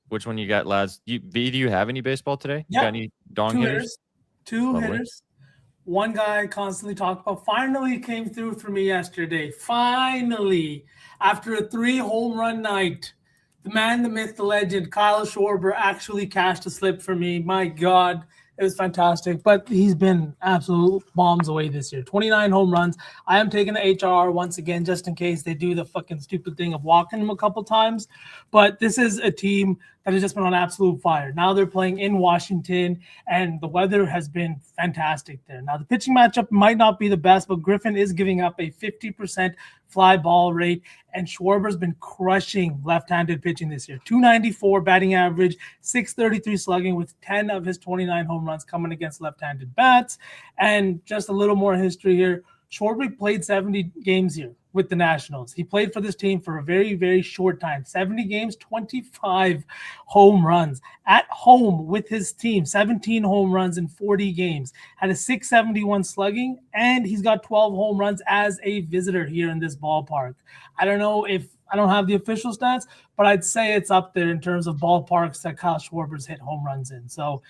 Which one you got, lads? Do you have any baseball today? Yeah. You got any dong hitters? 2 Lovely. hitters. One guy I constantly talk about finally came through for me yesterday. Finally, after a 3 home run night, the man, the myth, the legend, Kyle Schwarber actually cashed a slip for me. My God, It was fantastic, but he's been absolute bombs away this year. 29 home runs. I am taking the HRR once again, just in case they do the fucking stupid thing of walking him a couple times. But this is a team that has just been on absolute fire. Now they're playing in Washington, and the weather has been fantastic there. Now the pitching matchup might not be the best, but Griffin is giving up a 50% fly ball rate, and Schwarber's been crushing left-handed pitching this year. 294 batting average, 633 slugging, with 10 of his 29 home runs coming against left-handed bats. And just a little more history here. Schwarber played 70 games here with the Nationals. He played for this team for a very, very short time. 70 games, 25 home runs. At home with his team, 17 home runs in 40 games. Had a 671 slugging, and he's got 12 home runs as a visitor here in this ballpark. I don't know if I don't have the official stats, but I'd say it's up there in terms of ballparks that Kyle Schwarber's hit home runs in. So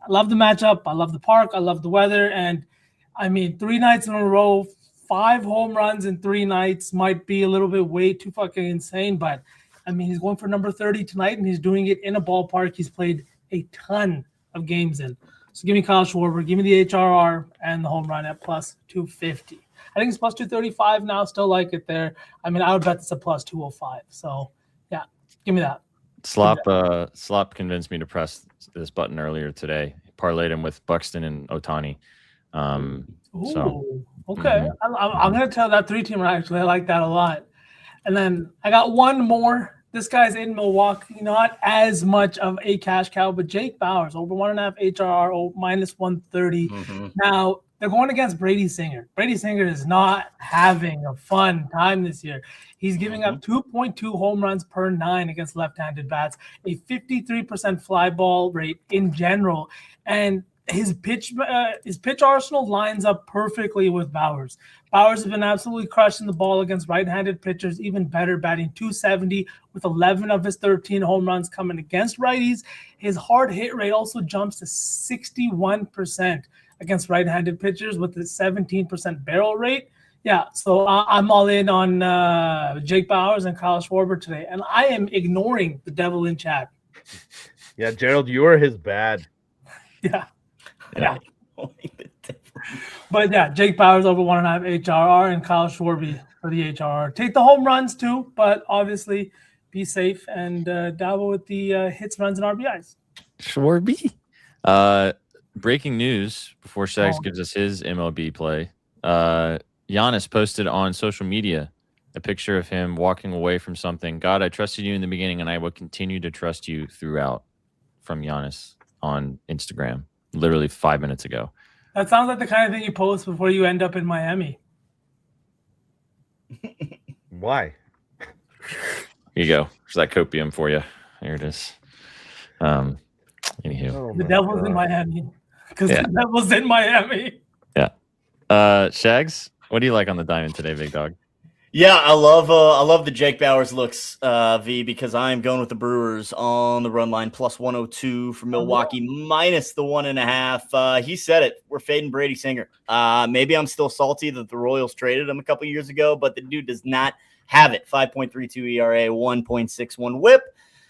I love the matchup. I love the park. I love the weather. And I mean, 3 nights in a row, 5 home runs in 3 nights might be a little bit way too fucking insane. But I mean, he's going for number 30 tonight, and he's doing it in a ballpark he's played a ton of games in. So give me Kyle Schwarber, give me the HRR and the home run at plus 250. I think it's plus 235 now. Still like it there. I mean, I would bet it's a plus 205. So yeah, give me that. Slop convinced me to press this button earlier today. Parlayed him with Buxton and Ohtani. Okay. I'm going to tell that 3-teamer, actually. I like that a lot. And then I got one more. This guy's in Milwaukee, not as much of a cash cow, but Jake Bowers, over 1.5 HRR, minus 130. Now, they're going against Brady Singer. Brady Singer is not having a fun time this year. He's giving up 2.2 home runs per 9 against left-handed bats, a 53% fly ball rate in general, and his pitch arsenal lines up perfectly with Bowers. Bowers has been absolutely crushing the ball against right-handed pitchers, even better, batting 270 with 11 of his 13 home runs coming against righties. His hard hit rate also jumps to 61% against right-handed pitchers with a 17% barrel rate. Yeah, so I'm all in on Jake Bowers and Kyle Schwarber today, and I am ignoring the devil in chat. Yeah, Gerald, you are his bad. Yeah. But yeah, Jake Bowers over 1.5 HRR and Kyle Schwarber for the HRR. Take the home runs too, but obviously be safe and dabble with the hits, runs, and RBIs. Schwarber. Breaking news before Shags gives us his MLB play. Giannis posted on social media a picture of him walking away from something. God, I trusted you in the beginning, and I will continue to trust you throughout, from Giannis on Instagram. Literally 5 minutes ago. That sounds like the kind of thing you post before you end up in Miami. Why? Here you go. There's that copium for you. There it is. Anywho. The devil's in Miami. Because the devil's in Miami. Yeah. Shags, what do you like on the diamond today, big dog? Yeah, I love the Jake Bowers looks, V, because I'm going with the Brewers on the run line, plus 102 for Milwaukee, minus the 1.5. He said it. We're fading Brady Singer. Maybe I'm still salty that the Royals traded him a couple years ago, but the dude does not have it. 5.32 ERA, 1.61 WHIP.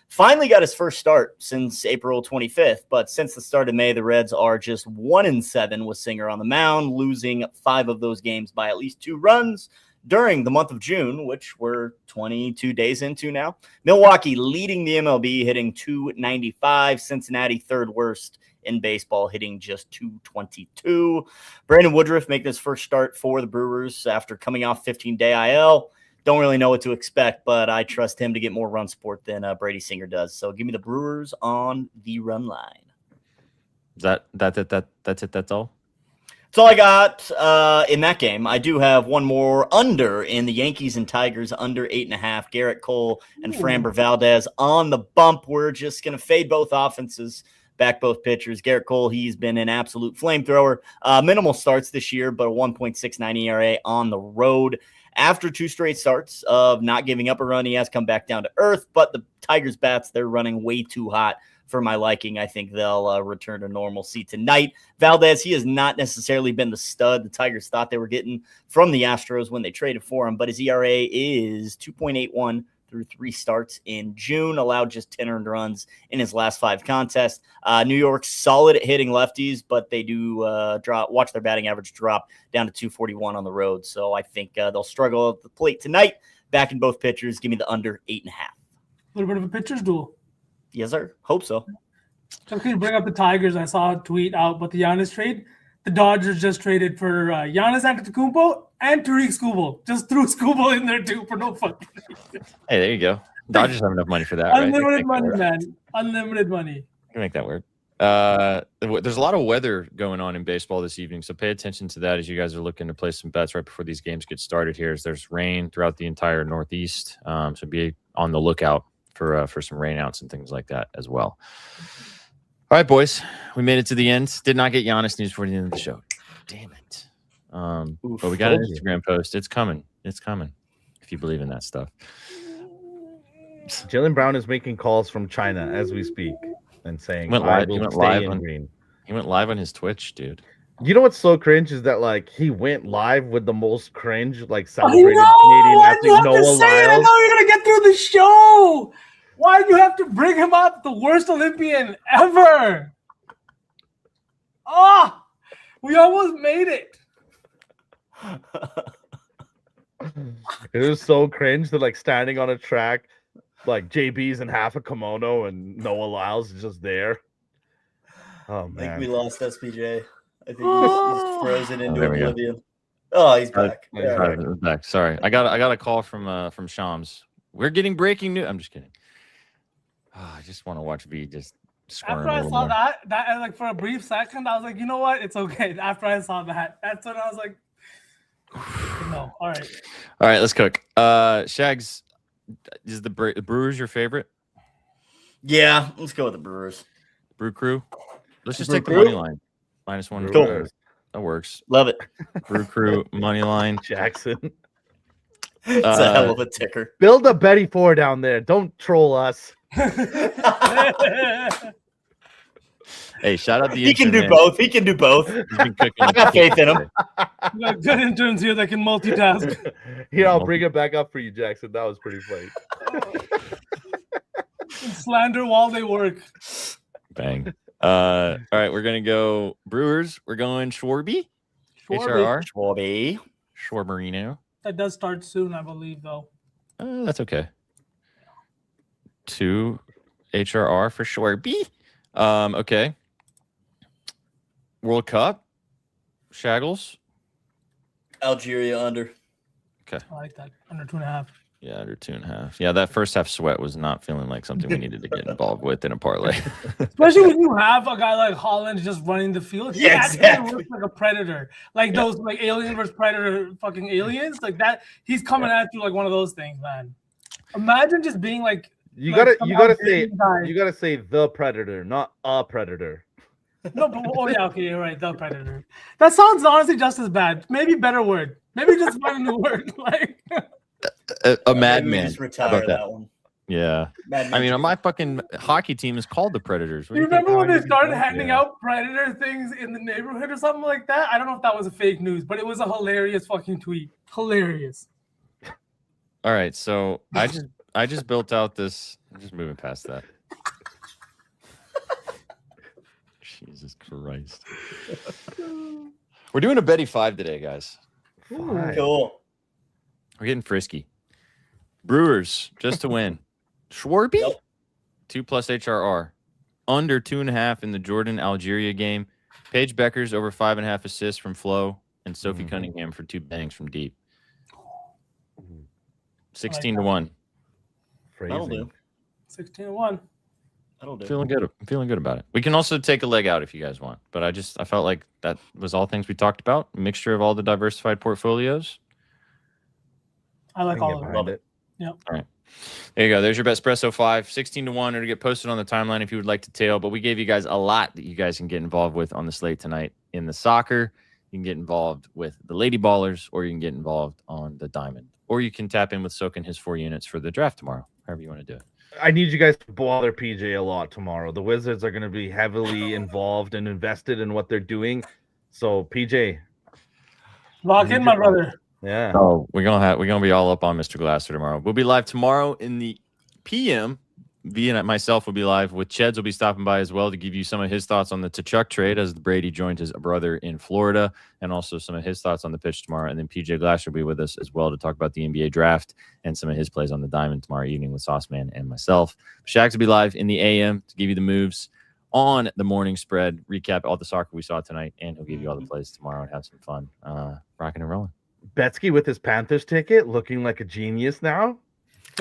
Finally got his first start since April 25th, but since the start of May, the Reds are just 1-7 with Singer on the mound, losing 5 of those games by at least 2 runs. During the month of June, which we're 22 days into now. Milwaukee leading the MLB, hitting 295. Cincinnati third worst in baseball, hitting just 222. Brandon Woodruff making his first start for the Brewers after coming off 15-day IL. Don't really know what to expect, but I trust him to get more run support than Brady Singer does. So give me the Brewers on the run line. That's it? That's all? That's all I got in that game. I do have one more under in the Yankees and Tigers, under 8.5. Garrett Cole and Framber Valdez on the bump. We're just going to fade both offenses, back both pitchers. Garrett Cole, he's been an absolute flamethrower. Minimal starts this year, but a 1.69 ERA on the road. After 2 straight starts of not giving up a run, he has come back down to earth, but the Tigers bats, they're running way too hot for my liking. I think they'll return to normalcy tonight. Valdez, he has not necessarily been the stud the Tigers thought they were getting from the Astros when they traded for him, but his ERA is 2.81 through 3 starts in June, allowed just 10 earned runs in his last 5 contests. New York's solid at hitting lefties, but they do watch their batting average drop down to 241 on the road. So I think they'll struggle at the plate tonight. Back in both pitchers. Give me the under 8.5. A little bit of a pitcher's duel. Yes, sir. Hope so. Just to bring up the Tigers, I saw a tweet out about the Giannis trade. The Dodgers just traded for Giannis Antetokounmpo and Tariq Skubal. Just threw Skubal in there too for no fucking reason. Hey, there you go. Dodgers have enough money for that, right? Unlimited money, man. Unlimited money. You can make that work. There's a lot of weather going on in baseball this evening, so pay attention to that as you guys are looking to play some bets right before these games get started here. As there's rain throughout the entire Northeast, so be on the lookout for some rainouts and things like that as well. All right, boys, we made it to the end. Did not get Giannis news for the end of the show. Damn it. But we got an Instagram post. It's coming. It's coming. If you believe in that stuff. Jaylen Brown is making calls from China as we speak and saying, He went live on his Twitch, dude. You know what's so cringe is that like he went live with the most cringe, like celebrated Canadian athlete Noah Lyles. I know you're gonna get through the show. Why do you have to bring him up? The worst Olympian ever. We almost made it. It was so cringe that like standing on a track, like JB's in half a kimono and Noah Lyles is just there. Oh man, I think we lost SPJ. I think he's frozen into oblivion. Oh, he's back. Back. Sorry, I got a call from Shams. We're getting breaking news. I'm just kidding. I just want to watch V just squirm. After I saw that like for a brief second, I was like, you know what? It's okay. After I saw that, that's when I was like, no. All right, let's cook. Shags, is the Brewers your favorite? Yeah, let's go with the Brewers. Brew Crew. Let's just take the money line. -1. Cool. That works. Love it. Brew Crew money line. Jackson. It's a hell of a ticker. Build a Betty 4 down there. Don't troll us. Hey, shout out the He can do both. He can do both. I got faith in him. You got good interns here that can multitask. Here, I'll bring it back up for you, Jackson. That was pretty funny. Slander while they work. Bang. All right, we're gonna go Brewers. We're going Schwarby. HRR. Schwarberino. That does start soon, I believe, though. That's okay. 2 HRR for Schwarby. Okay. World Cup. Shaggles. Algeria under. Okay. I like that. Under 2.5. Yeah, under 2.5. Yeah, that first half sweat was not feeling like something we needed to get involved with in a parlay. Especially when you have a guy like Holland just running the field. He actually looks like a predator. Like those like Alien versus Predator fucking aliens. Like that. He's coming at you like one of those things, man. Imagine just being like you gotta say the predator, not a predator. No, but okay, you're right, the predator. That sounds honestly just as bad. Maybe better word. Maybe just find a new word. Like a madman. Just retire that one. Yeah. I mean, my fucking hockey team is called the Predators. You remember when they started handing out Predator things in the neighborhood or something like that? I don't know if that was a fake news, but it was a hilarious fucking tweet. Hilarious. All right, so I just built out this. I'm just moving past that. Jesus Christ. We're doing a Betty 5 today, guys. Cool. We're getting frisky. Brewers, just to win. Schwarby? Yep. 2+ HRR. Under 2.5 in the Jordan Algeria game. Paige Beckers over 5.5 assists from Flo. And Sophie Cunningham for 2 bangs from deep. 16-1. That'll do. 16-1. That'll do. Feeling good. I'm feeling good about it. We can also take a leg out if you guys want. But I felt like that was all things we talked about. A mixture of all the diversified portfolios. I like all of Love it. Yep. All right. There you go. There's your Betespresso 5. 16-1. It'll get posted on the timeline if you would like to tail. But we gave you guys a lot that you guys can get involved with on the slate tonight. In the soccer, you can get involved with the Lady Ballers, or you can get involved on the Diamond. Or you can tap in with Soak and his 4 units for the draft tomorrow. However you want to do it. I need you guys to bother PJ a lot tomorrow. The Wizards are going to be heavily involved and invested in what they're doing. So, PJ. Lock in, my brother. Yeah. Oh, we're gonna be all up on Mr. Glasser tomorrow. We'll be live tomorrow in the PM. V and myself will be live with Cheds will be stopping by as well to give you some of his thoughts on the Tkachuk trade as Brady joined his brother in Florida, and also some of his thoughts on the pitch tomorrow. And then PJ Glasser will be with us as well to talk about the NBA draft and some of his plays on the diamond tomorrow evening with Sauceman and myself. Shags will be live in the AM to give you the moves on the morning spread, recap all the soccer we saw tonight, and he'll give you all the plays tomorrow and have some fun rocking and rolling. Betsky with his Panthers ticket looking like a genius now.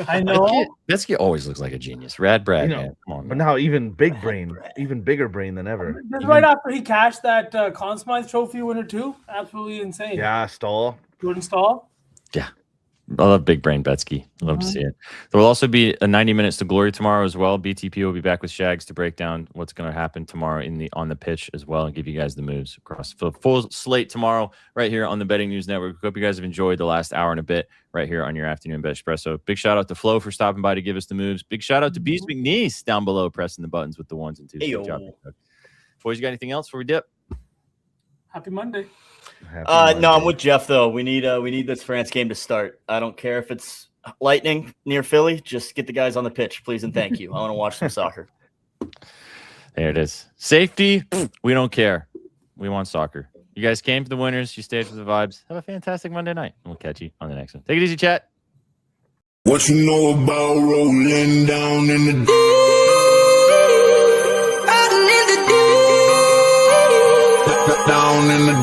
I know. Betsky always looks like a genius. Rad Brad, You know, man. Come on. But now even bigger brain than ever. Just right after he cashed that Conn Smythe Trophy winner too. Absolutely insane. Yeah, Stahl. Jordan Stahl. Yeah. I love big brain Betsky. Love to see it. There will also be a 90 minutes to glory tomorrow as well. BTP will be back with Shags to break down what's going to happen tomorrow on the pitch as well and give you guys the moves across the full slate tomorrow right here on the Betting News Network. Hope you guys have enjoyed the last hour and a bit right here on your afternoon bet espresso. Big shout out to Flo for stopping by to give us the moves. Big shout out to Beast McNeese down below pressing the buttons with the ones and twos. Good job, boys. You got anything else before we dip? Happy Monday. No, I'm with Jeff though. We need this France game to start. I don't care if it's lightning near Philly. Just get the guys on the pitch, please and thank you. I want to watch some soccer. There it is. Safety, we don't care. We want soccer. You guys came for the winners. You stayed for the vibes. Have a fantastic Monday night. We'll catch you on the next one. Take it easy, chat. What you know about rolling down in the down in the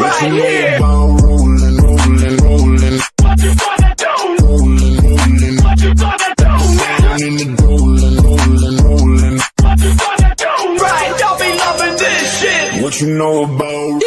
right here. Rolling. What you gonna do? Rolling. What you gonna do? Down in the rolling. What you gonna do? Right, y'all be loving this shit. What you know about